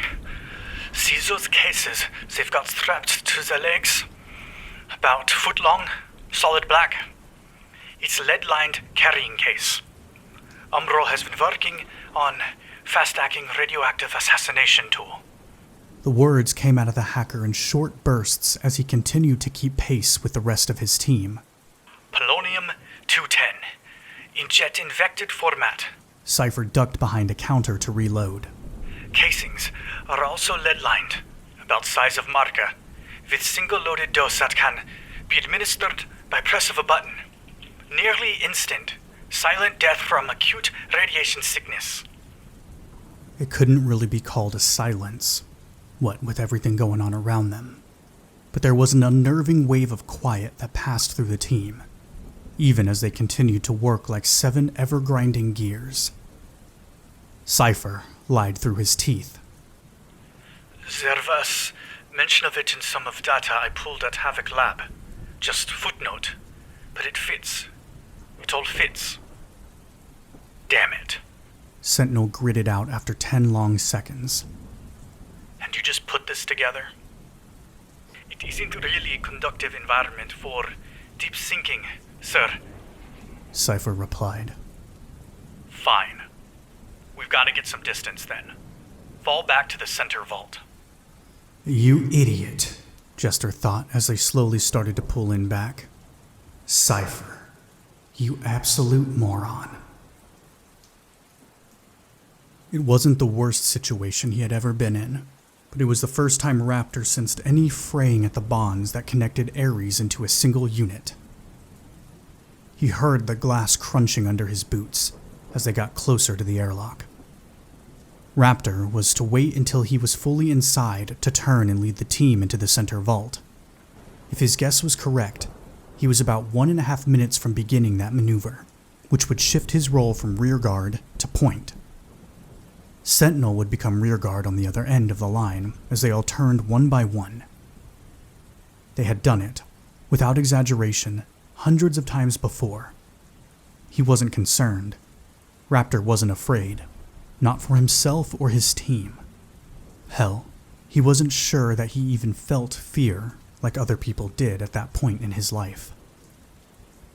see those cases they've got strapped to their legs? About a foot long, solid black. It's a lead-lined carrying case. Umbral has been working on fast-acting radioactive assassination tool." The words came out of the hacker in short bursts as he continued to keep pace with the rest of his team. "Polonium-210, in jet-infected format. Cypher ducked behind a counter to reload. Casings are also lead-lined, about size of marca, with single-loaded dose that can be administered by press of a button. Nearly instant, silent death from acute radiation sickness." It couldn't really be called a silence, what with everything going on around them. But there was an unnerving wave of quiet that passed through the team, even as they continued to work like 7 ever-grinding gears. Cypher lied through his teeth. "There was mention of it in some of data I pulled at Havoc Lab. Just footnote, but it fits. It all fits. Damn it." Sentinel gritted out after 10 long seconds. "And you just put this together? It isn't really a conductive environment for deep thinking, sir." Cypher replied. "Fine. We've got to get some distance then. Fall back to the center vault." You idiot. Jester thought as they slowly started to pull in back. Cypher, you absolute moron. It wasn't the worst situation he had ever been in, but it was the first time Raptor sensed any fraying at the bonds that connected Ares into a single unit. He heard the glass crunching under his boots as they got closer to the airlock. Raptor was to wait until he was fully inside to turn and lead the team into the center vault. If his guess was correct, he was about 1.5 minutes from beginning that maneuver, which would shift his role from rear guard to point. Sentinel would become rear guard on the other end of the line as they all turned one by one. They had done it, without exaggeration, hundreds of times before. He wasn't concerned. Raptor wasn't afraid, not for himself or his team. Hell, he wasn't sure that he even felt fear like other people did at that point in his life.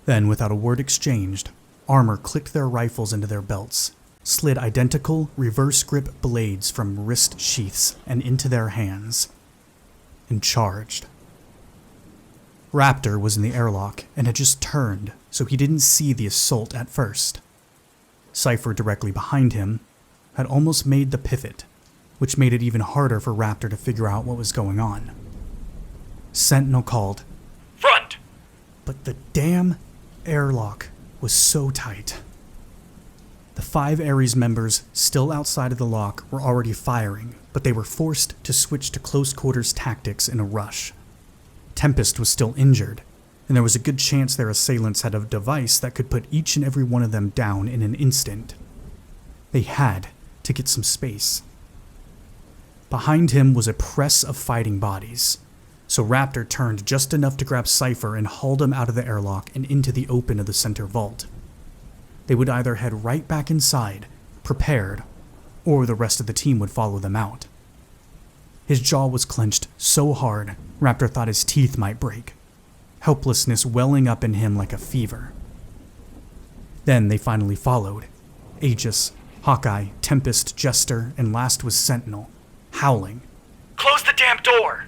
Then, without a word exchanged, Armor clicked their rifles into their belts, slid identical reverse grip blades from wrist sheaths and into their hands, and charged. Raptor was in the airlock and had just turned, so he didn't see the assault at first. Cypher directly behind him had almost made the pivot, which made it even harder for Raptor to figure out what was going on. Sentinel called, "Front!" but the damn airlock was so tight. The 5 Ares members still outside of the lock were already firing, but they were forced to switch to close quarters tactics in a rush. Tempest was still injured, and there was a good chance their assailants had a device that could put each and every one of them down in an instant. They had to get some space. Behind him was a press of fighting bodies, so Raptor turned just enough to grab Cypher and hauled him out of the airlock and into the open of the center vault. They would either head right back inside, prepared, or the rest of the team would follow them out. His jaw was clenched so hard, Raptor thought his teeth might break, helplessness welling up in him like a fever. Then they finally followed. Aegis, Hawkeye, Tempest, Jester, and last was Sentinel, howling. "Close the damn door!"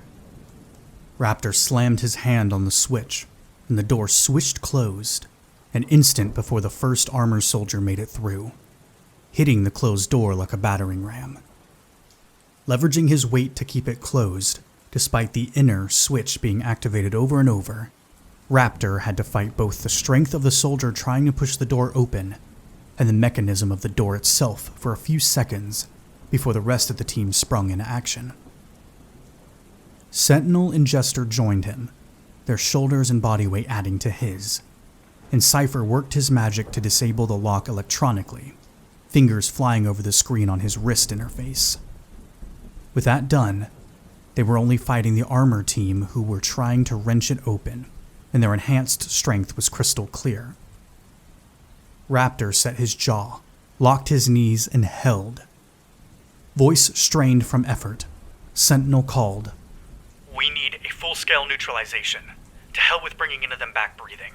Raptor slammed his hand on the switch, and the door swished closed, an instant before the first armor soldier made it through, hitting the closed door like a battering ram. Leveraging his weight to keep it closed, despite the inner switch being activated over and over, Raptor had to fight both the strength of the soldier trying to push the door open and the mechanism of the door itself for a few seconds before the rest of the team sprung into action. Sentinel and Jester joined him, their shoulders and body weight adding to his, and Cypher worked his magic to disable the lock electronically, fingers flying over the screen on his wrist interface. With that done, they were only fighting the armor team who were trying to wrench it open, and their enhanced strength was crystal clear. Raptor set his jaw, locked his knees, and held. Voice strained from effort, Sentinel called, "We need a full-scale neutralization. To hell with bringing into them back breathing.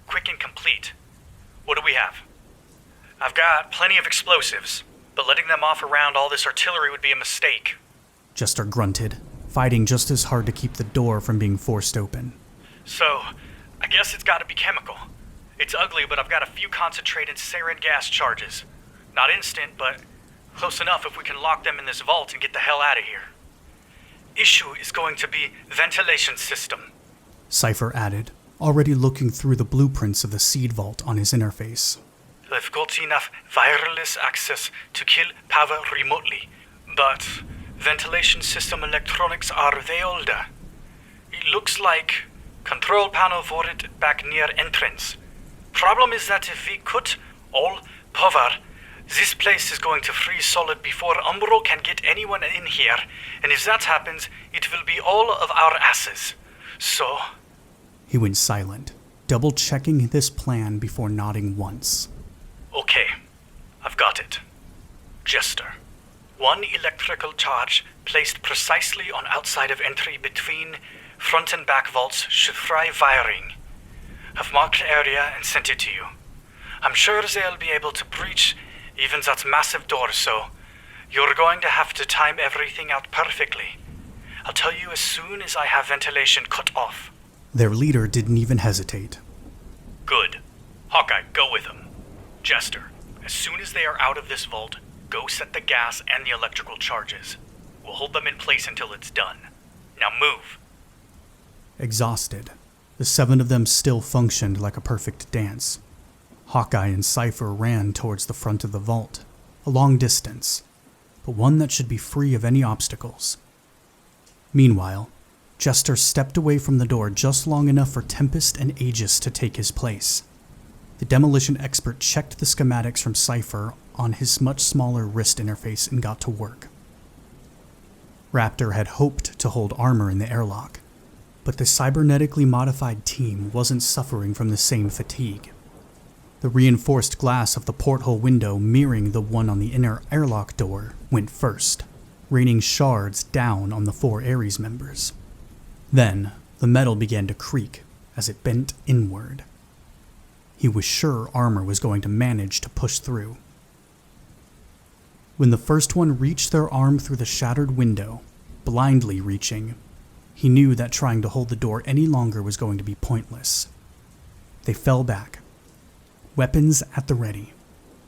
Quick and complete. What do we have?" "I've got plenty of explosives, but letting them off around all this artillery would be a mistake." Jester grunted, fighting just as hard to keep the door from being forced open. "So, I guess it's gotta be chemical. It's ugly, but I've got a few concentrated sarin gas charges. Not instant, but close enough if we can lock them in this vault and get the hell out of here. Issue is going to be ventilation system," Cypher added, already looking through the blueprints of the seed vault on his interface. "They've got enough wireless access to kill power remotely, but ventilation system electronics are way older. It looks like control panel for it back near entrance. Problem is that if we cut all power, this place is going to freeze solid before Umbro can get anyone in here, and if that happens, it will be all of our asses. So..." He went silent, double-checking this plan before nodding once. "Okay, I've got it. Jester. 1 electrical charge placed precisely on outside of entry between front and back vaults should fry wiring. I've marked the area and sent it to you. I'm sure they'll be able to breach even that massive door, so you're going to have to time everything out perfectly. I'll tell you as soon as I have ventilation cut off. Their leader didn't even hesitate. Good. Hawkeye, go with them. Jester, as soon as they are out of this vault, go set the gas and the electrical charges. We'll hold them in place until it's done. Now move. Exhausted, the 7 of them still functioned like a perfect dance. Hawkeye and Cypher ran towards the front of the vault, a long distance, but one that should be free of any obstacles. Meanwhile, Jester stepped away from the door just long enough for Tempest and Aegis to take his place. The demolition expert checked the schematics from Cypher on his much smaller wrist interface and got to work. Raptor had hoped to hold armor in the airlock, but the cybernetically modified team wasn't suffering from the same fatigue. The reinforced glass of the porthole window mirroring the one on the inner airlock door went first, raining shards down on the 4 Ares members. Then, the metal began to creak as it bent inward. He was sure armor was going to manage to push through. When the first one reached their arm through the shattered window, blindly reaching, he knew that trying to hold the door any longer was going to be pointless. They fell back, weapons at the ready,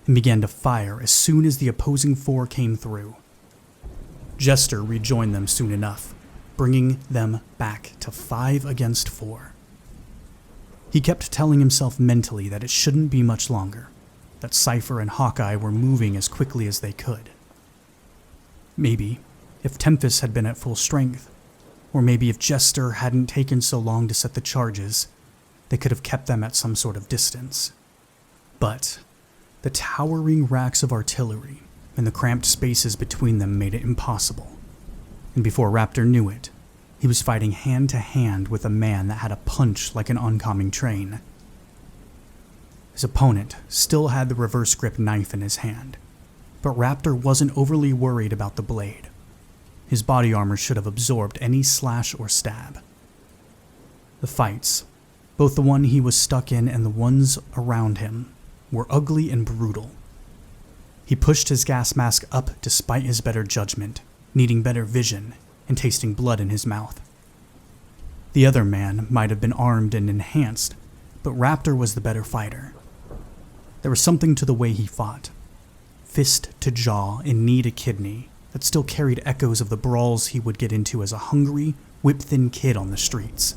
and began to fire as soon as the opposing 4 came through. Jester rejoined them soon enough, bringing them back to 5 against 4. He kept telling himself mentally that it shouldn't be much longer, that Cypher and Hawkeye were moving as quickly as they could. Maybe, if Tempest had been at full strength, or maybe if Jester hadn't taken so long to set the charges, they could have kept them at some sort of distance. But the towering racks of artillery and the cramped spaces between them made it impossible. And before Raptor knew it, he was fighting hand to hand with a man that had a punch like an oncoming train. His opponent still had the reverse grip knife in his hand, but Raptor wasn't overly worried about the blade. His body armor should have absorbed any slash or stab. The fights, both the one he was stuck in and the ones around him, were ugly and brutal. He pushed his gas mask up despite his better judgment, needing better vision and tasting blood in his mouth. The other man might have been armed and enhanced, but Raptor was the better fighter. There was something to the way he fought, fist to jaw and knee to kidney, that still carried echoes of the brawls he would get into as a hungry, whip-thin kid on the streets.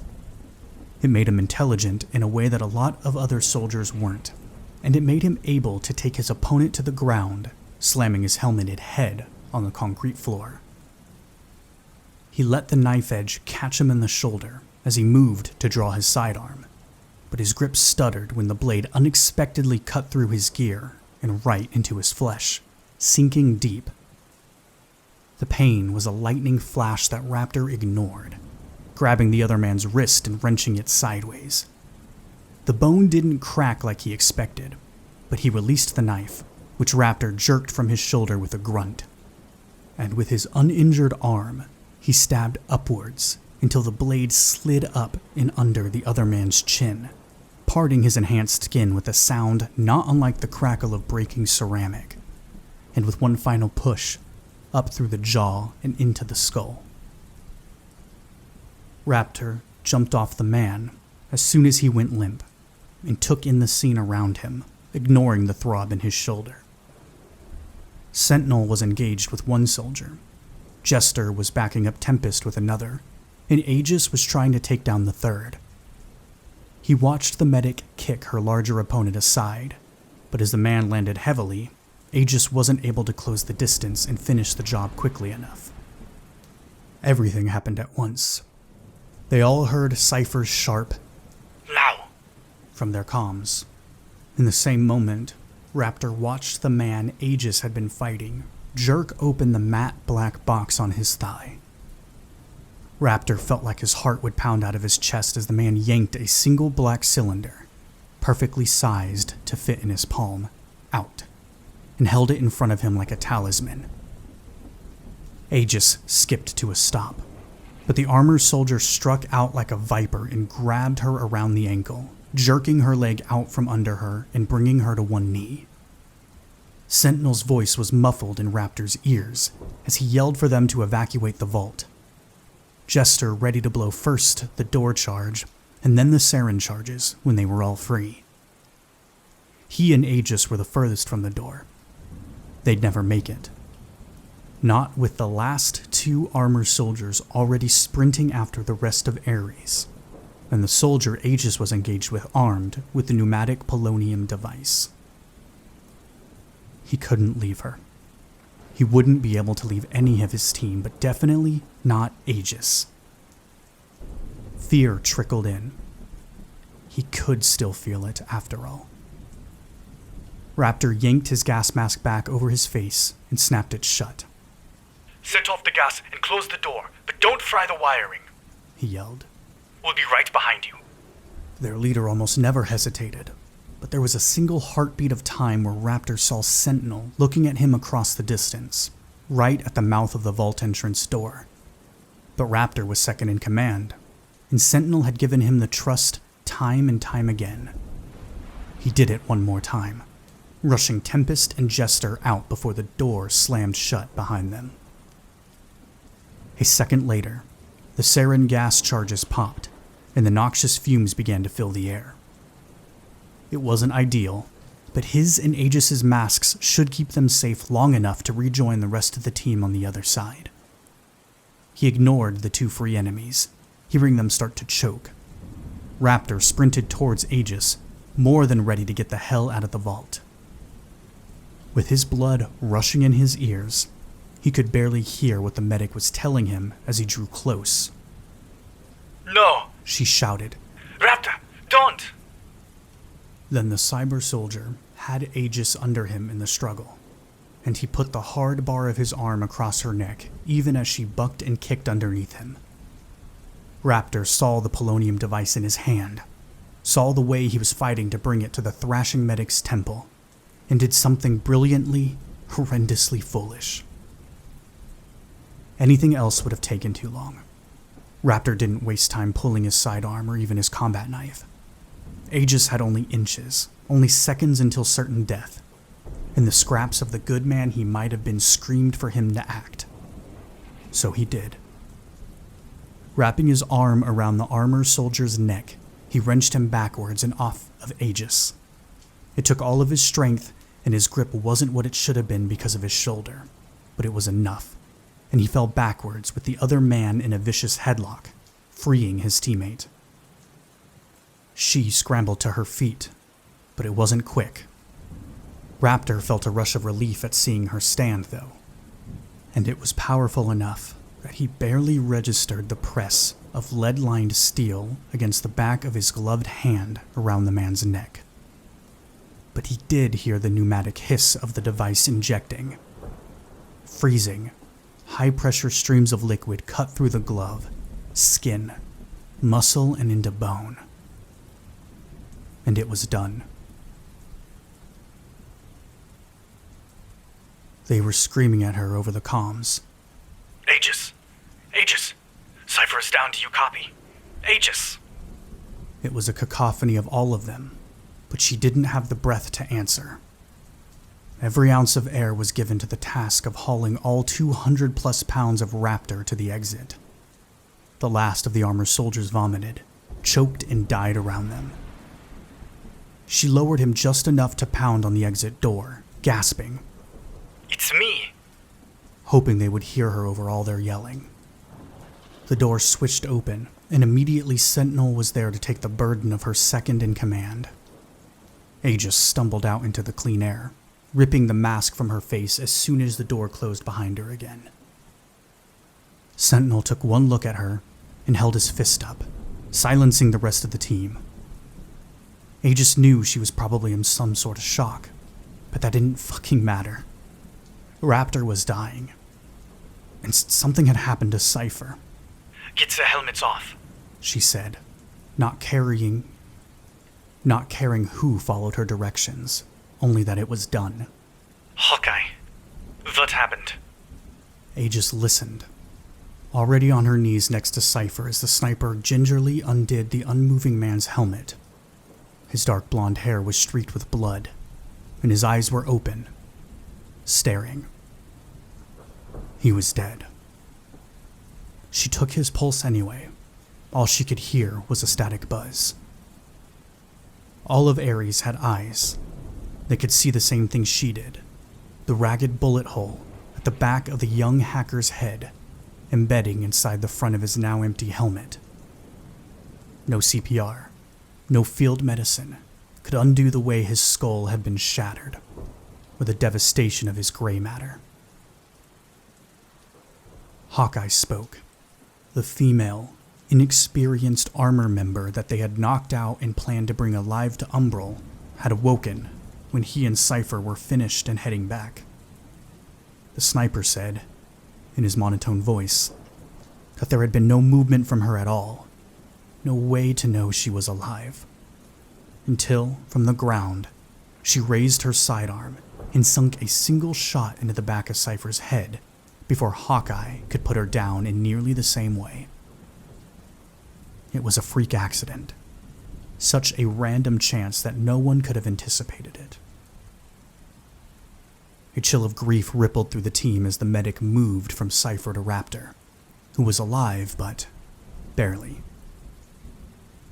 It made him intelligent in a way that a lot of other soldiers weren't, and it made him able to take his opponent to the ground, slamming his helmeted head on the concrete floor. He let the knife edge catch him in the shoulder as he moved to draw his sidearm, but his grip stuttered when the blade unexpectedly cut through his gear and right into his flesh, sinking deep. The pain was a lightning flash that Raptor ignored, grabbing the other man's wrist and wrenching it sideways. The bone didn't crack like he expected, but he released the knife, which Raptor jerked from his shoulder with a grunt. And with his uninjured arm, he stabbed upwards until the blade slid up and under the other man's chin, parting his enhanced skin with a sound not unlike the crackle of breaking ceramic, and with one final push, up through the jaw and into the skull. Raptor jumped off the man as soon as he went limp, and took in the scene around him, ignoring the throb in his shoulder. Sentinel was engaged with one soldier, Jester was backing up Tempest with another, and Aegis was trying to take down the third. He watched the medic kick her larger opponent aside, but as the man landed heavily, Aegis wasn't able to close the distance and finish the job quickly enough. Everything happened at once. They all heard Cypher's sharp "Now!" from their comms. In the same moment, Raptor watched the man Aegis had been fighting jerk open the matte black box on his thigh. Raptor felt like his heart would pound out of his chest as the man yanked a single black cylinder, perfectly sized to fit in his palm, out, and held it in front of him like a talisman. Aegis skipped to a stop, but the armored soldier struck out like a viper and grabbed her around the ankle, jerking her leg out from under her and bringing her to one knee. Sentinel's voice was muffled in Raptor's ears as he yelled for them to evacuate the vault. Jester ready to blow first the door charge and then the sarin charges when they were all free. He and Aegis were the furthest from the door. They'd never make it. Not with the last 2 armor soldiers already sprinting after the rest of Ares, and the soldier Aegis was engaged with armed with the pneumatic polonium device. He couldn't leave her. He wouldn't be able to leave any of his team, but definitely not Aegis. Fear trickled in. He could still feel it after all. Raptor yanked his gas mask back over his face and snapped it shut. Set off the gas and close the door, but don't fry the wiring, He yelled. We'll be right behind you. Their leader almost never hesitated, but there was a single heartbeat of time where Raptor saw Sentinel looking at him across the distance, right at the mouth of the vault entrance door. But Raptor was second in command, and Sentinel had given him the trust time and time again. He did it one more time, rushing Tempest and Jester out before the door slammed shut behind them. A second later, the sarin gas charges popped, and the noxious fumes began to fill the air. It wasn't ideal, but his and Aegis's masks should keep them safe long enough to rejoin the rest of the team on the other side. He ignored the 2 free enemies, hearing them start to choke. Raptor sprinted towards Aegis, more than ready to get the hell out of the vault. With his blood rushing in his ears, he could barely hear what the medic was telling him as he drew close. No! She shouted. Raptor, don't! Then the cyber soldier had Aegis under him in the struggle, and he put the hard bar of his arm across her neck even as she bucked and kicked underneath him. Raptor saw the polonium device in his hand, saw the way he was fighting to bring it to the thrashing medic's temple, and did something brilliantly, horrendously foolish. Anything else would have taken too long. Raptor didn't waste time pulling his sidearm or even his combat knife. Aegis had only inches, only seconds until certain death, and the scraps of the good man he might have been screamed for him to act. So he did. Wrapping his arm around the armor soldier's neck, he wrenched him backwards and off of Aegis. It took all of his strength, and his grip wasn't what it should have been because of his shoulder, but it was enough, and he fell backwards with the other man in a vicious headlock, freeing his teammate. She scrambled to her feet, but it wasn't quick. Raptor felt a rush of relief at seeing her stand, though, and it was powerful enough that he barely registered the press of lead-lined steel against the back of his gloved hand around the man's neck. But he did hear the pneumatic hiss of the device injecting. Freezing, high-pressure streams of liquid cut through the glove, skin, muscle, and into bone. And it was done. They were screaming at her over the comms. Aegis! Aegis! Cypher is down, do you copy? Aegis! It was a cacophony of all of them, but she didn't have the breath to answer. Every ounce of air was given to the task of hauling all 200+ pounds of Raptor to the exit. The last of the armored soldiers vomited, choked, and died around them. She lowered him just enough to pound on the exit door, gasping. It's me! Hoping they would hear her over all their yelling. The door switched open, and immediately Sentinel was there to take the burden of her second in command. Aegis stumbled out into the clean air, ripping the mask from her face as soon as the door closed behind her again. Sentinel took one look at her and held his fist up, silencing the rest of the team. Aegis knew she was probably in some sort of shock, but that didn't fucking matter. Raptor was dying, and something had happened to Cypher. Get the helmets off, she said, not caring who followed her directions, only that it was done. Hawkeye, what happened? Aegis listened, already on her knees next to Cypher as the sniper gingerly undid the unmoving man's helmet. His dark blonde hair was streaked with blood, and his eyes were open, staring. He was dead. She took his pulse anyway. All she could hear was a static buzz. All of Ares had eyes. They could see the same thing she did. The ragged bullet hole at the back of the young hacker's head, embedding inside the front of his now empty helmet. No CPR, no field medicine could undo the way his skull had been shattered, or the devastation of his gray matter. Hawkeye spoke. The female, inexperienced armor member that they had knocked out and planned to bring alive to Umbral had awoken when he and Cypher were finished and heading back. The sniper said, in his monotone voice, that there had been no movement from her at all, no way to know she was alive. Until, from the ground, she raised her sidearm and sunk a single shot into the back of Cypher's head before Hawkeye could put her down in nearly the same way. It was a freak accident, such a random chance that no one could have anticipated it. A chill of grief rippled through the team as the medic moved from Cypher to Raptor, who was alive but barely.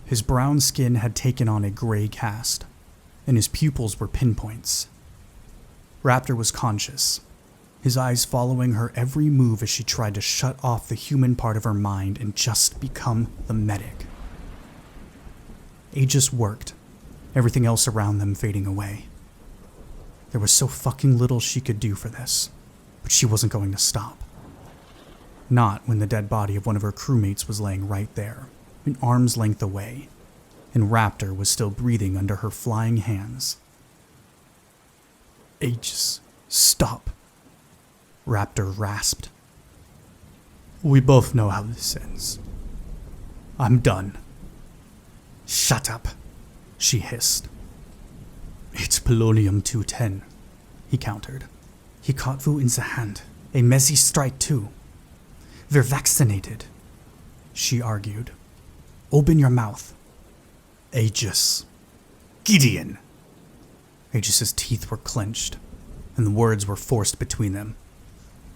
His brown skin had taken on a gray cast, and his pupils were pinpoints. Raptor was conscious, his eyes following her every move as she tried to shut off the human part of her mind and just become the medic. Aegis worked, everything else around them fading away. There was so fucking little she could do for this, but she wasn't going to stop. Not when the dead body of one of her crewmates was laying right there, an arm's length away, and Raptor was still breathing under her flying hands. Aegis, stop, Raptor rasped. We both know how this ends. I'm done. Shut up, she hissed. It's polonium-210, he countered. He caught Vu in the hand. A messy strike too. We're vaccinated, she argued. Open your mouth. Aegis. Gideon! Aegis's teeth were clenched, and the words were forced between them.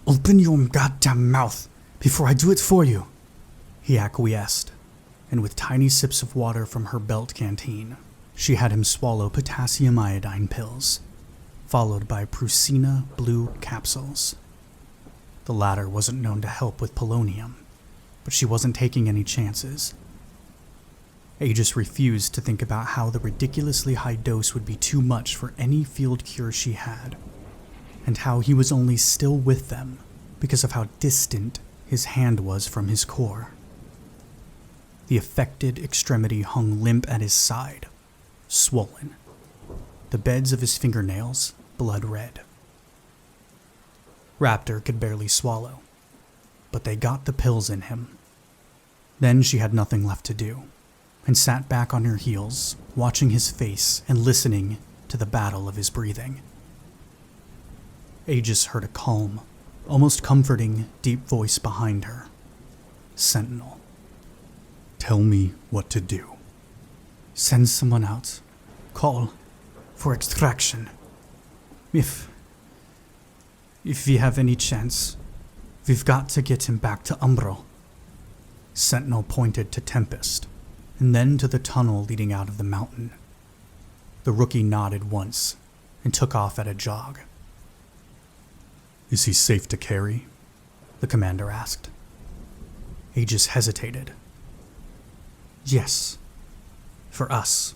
Open your goddamn mouth before I do it for you, he acquiesced, and with tiny sips of water from her belt canteen, she had him swallow potassium iodine pills, followed by Prucina blue capsules. The latter wasn't known to help with polonium, but she wasn't taking any chances. Aegis refused to think about how the ridiculously high dose would be too much for any field cure she had, and how he was only still with them because of how distant his hand was from his core. The affected extremity hung limp at his side, swollen, the beds of his fingernails blood red. Raptor could barely swallow, but they got the pills in him. Then she had nothing left to do, and sat back on her heels, watching his face and listening to the battle of his breathing. Aegis heard a calm, almost comforting, deep voice behind her. Sentinel. Tell me what to do. Send someone out. Call for extraction. If we have any chance, we've got to get him back to Umbral. Sentinel pointed to Tempest, and then to the tunnel leading out of the mountain. The rookie nodded once, and took off at a jog. Is he safe to carry? The commander asked. Aegis hesitated. Yes. For us.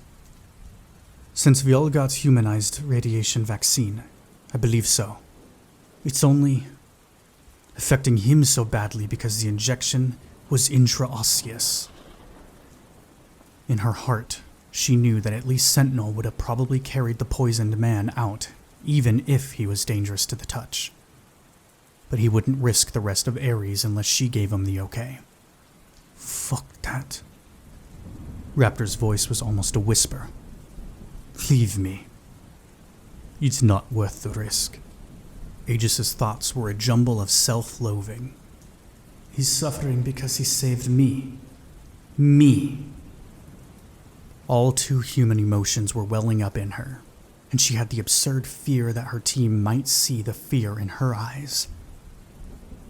Since we all got humanized radiation vaccine, I believe so. It's only affecting him so badly because the injection was intraosseous. In her heart, she knew that at least Sentinel would have probably carried the poisoned man out, even if he was dangerous to the touch. But he wouldn't risk the rest of Ares unless she gave him the okay. Fuck that. Raptor's voice was almost a whisper. Leave me. It's not worth the risk. Aegis's thoughts were a jumble of self-loathing. He's suffering because he saved me. Me. All too human emotions were welling up in her, and she had the absurd fear that her team might see the fear in her eyes.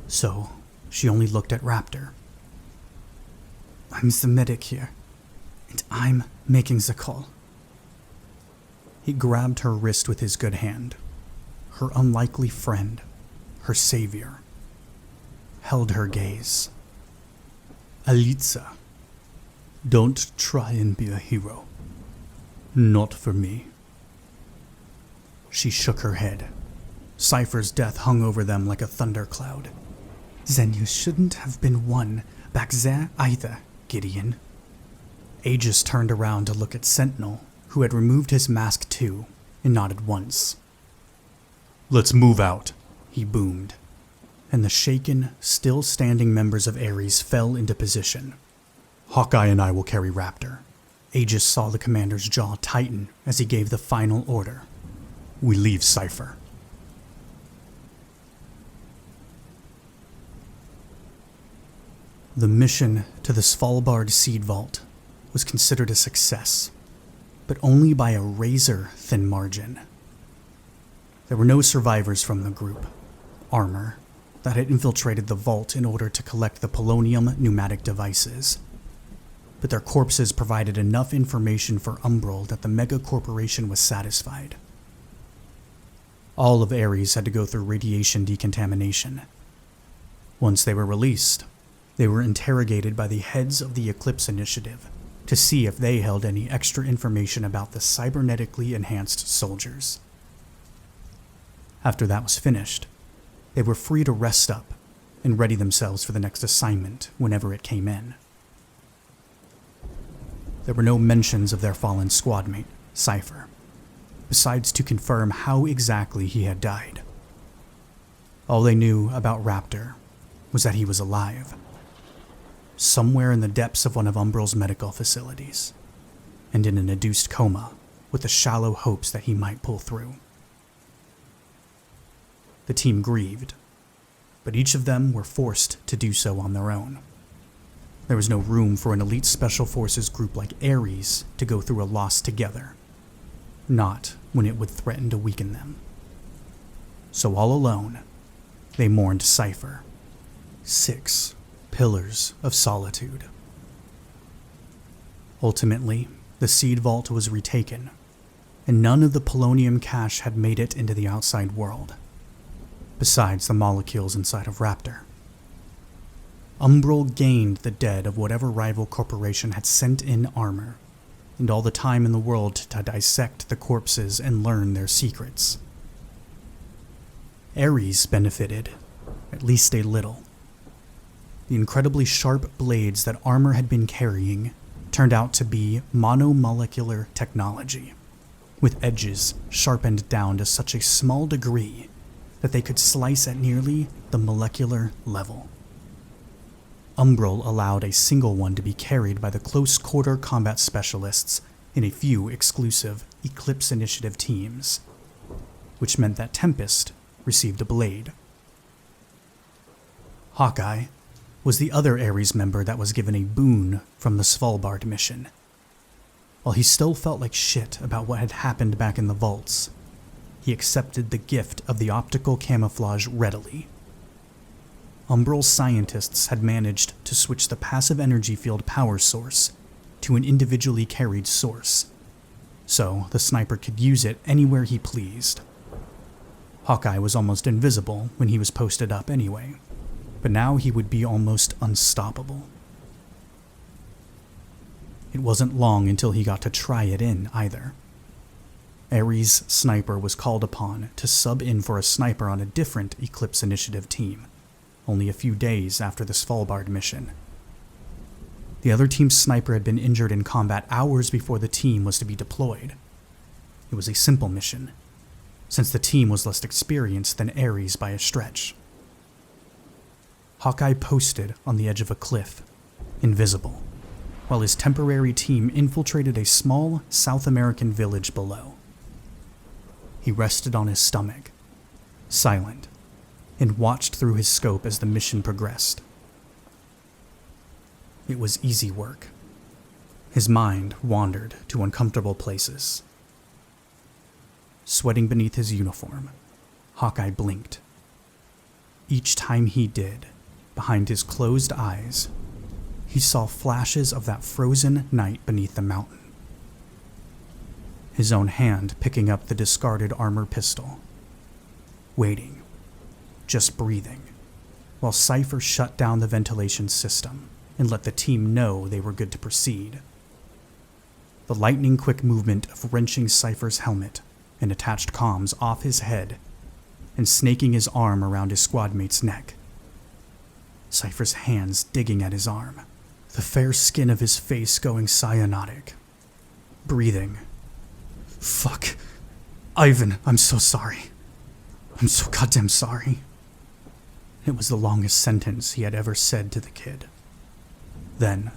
So, she only looked at Raptor, I'm the medic here, and I'm making the call. He grabbed her wrist with his good hand. Her unlikely friend, her savior, held her gaze. Alitza, don't try and be a hero. Not for me. She shook her head. Cypher's death hung over them like a thundercloud. Then you shouldn't have been one back there either, Gideon. Aegis turned around to look at Sentinel, who had removed his mask too, and nodded once. Let's move out, he boomed, and the shaken, still standing members of Ares fell into position. Hawkeye and I will carry Raptor. Aegis saw the commander's jaw tighten as he gave the final order. We leave Cypher. The mission to the Svalbard seed vault was considered a success, but only by a razor-thin margin. There were no survivors from the group, armor, that had infiltrated the vault in order to collect the polonium pneumatic devices. But their corpses provided enough information for Umbral that the mega corporation was satisfied. All of Ares had to go through radiation decontamination. Once they were released, they were interrogated by the heads of the Eclipse Initiative to see if they held any extra information about the cybernetically enhanced soldiers. After that was finished, they were free to rest up and ready themselves for the next assignment whenever it came in. There were no mentions of their fallen squadmate, Cypher, besides to confirm how exactly he had died. All they knew about Raptor was that he was alive, somewhere in the depths of one of Umbral's medical facilities, and in an induced coma with the shallow hopes that he might pull through. The team grieved, but each of them were forced to do so on their own. There was no room for an elite special forces group like Ares to go through a loss together, not when it would threaten to weaken them. So all alone, they mourned Cypher. 6 pillars of solitude. Ultimately, the seed vault was retaken, and none of the polonium cache had made it into the outside world, besides the molecules inside of Raptor. Umbral gained the dead of whatever rival corporation had sent in armor, and all the time in the world to dissect the corpses and learn their secrets. Ares benefited, at least a little. The incredibly sharp blades that armor had been carrying turned out to be monomolecular technology, with edges sharpened down to such a small degree that they could slice at nearly the molecular level. Umbral allowed a single one to be carried by the close-quarter combat specialists in a few exclusive Eclipse Initiative teams, which meant that Tempest received a blade. Hawkeye was the other Ares member that was given a boon from the Svalbard mission. While he still felt like shit about what had happened back in the vaults, he accepted the gift of the optical camouflage readily. Umbral's scientists had managed to switch the passive energy field power source to an individually carried source, so the sniper could use it anywhere he pleased. Hawkeye was almost invisible when he was posted up anyway, but now he would be almost unstoppable. It wasn't long until he got to try it in either. Ares' sniper was called upon to sub in for a sniper on a different Eclipse Initiative team, only a few days after the Svalbard mission. The other team's sniper had been injured in combat hours before the team was to be deployed. It was a simple mission, since the team was less experienced than Ares by a stretch. Hawkeye posted on the edge of a cliff, invisible, while his temporary team infiltrated a small South American village below. He rested on his stomach, silent, and watched through his scope as the mission progressed. It was easy work. His mind wandered to uncomfortable places. Sweating beneath his uniform, Hawkeye blinked. Each time he did, behind his closed eyes, he saw flashes of that frozen night beneath the mountain. His own hand picking up the discarded armor pistol. Waiting, just breathing, while Cypher shut down the ventilation system and let the team know they were good to proceed. The lightning-quick movement of wrenching Cypher's helmet and attached comms off his head and snaking his arm around his squadmate's neck. Cypher's hands digging at his arm, the fair skin of his face going cyanotic. Breathing. Fuck. Ivan, I'm so sorry. I'm so goddamn sorry. It was the longest sentence he had ever said to the kid. Then,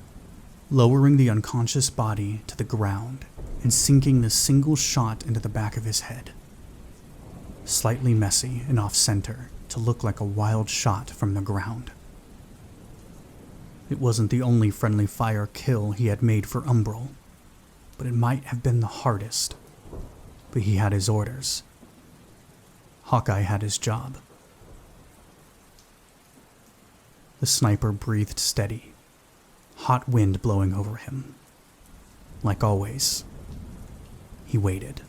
lowering the unconscious body to the ground and sinking the single shot into the back of his head. Slightly messy and off-center to look like a wild shot from the ground. It wasn't the only friendly fire kill he had made for Umbral, but it might have been the hardest. But he had his orders. Hawkeye had his job. The sniper breathed steady, hot wind blowing over him. Like always, he waited.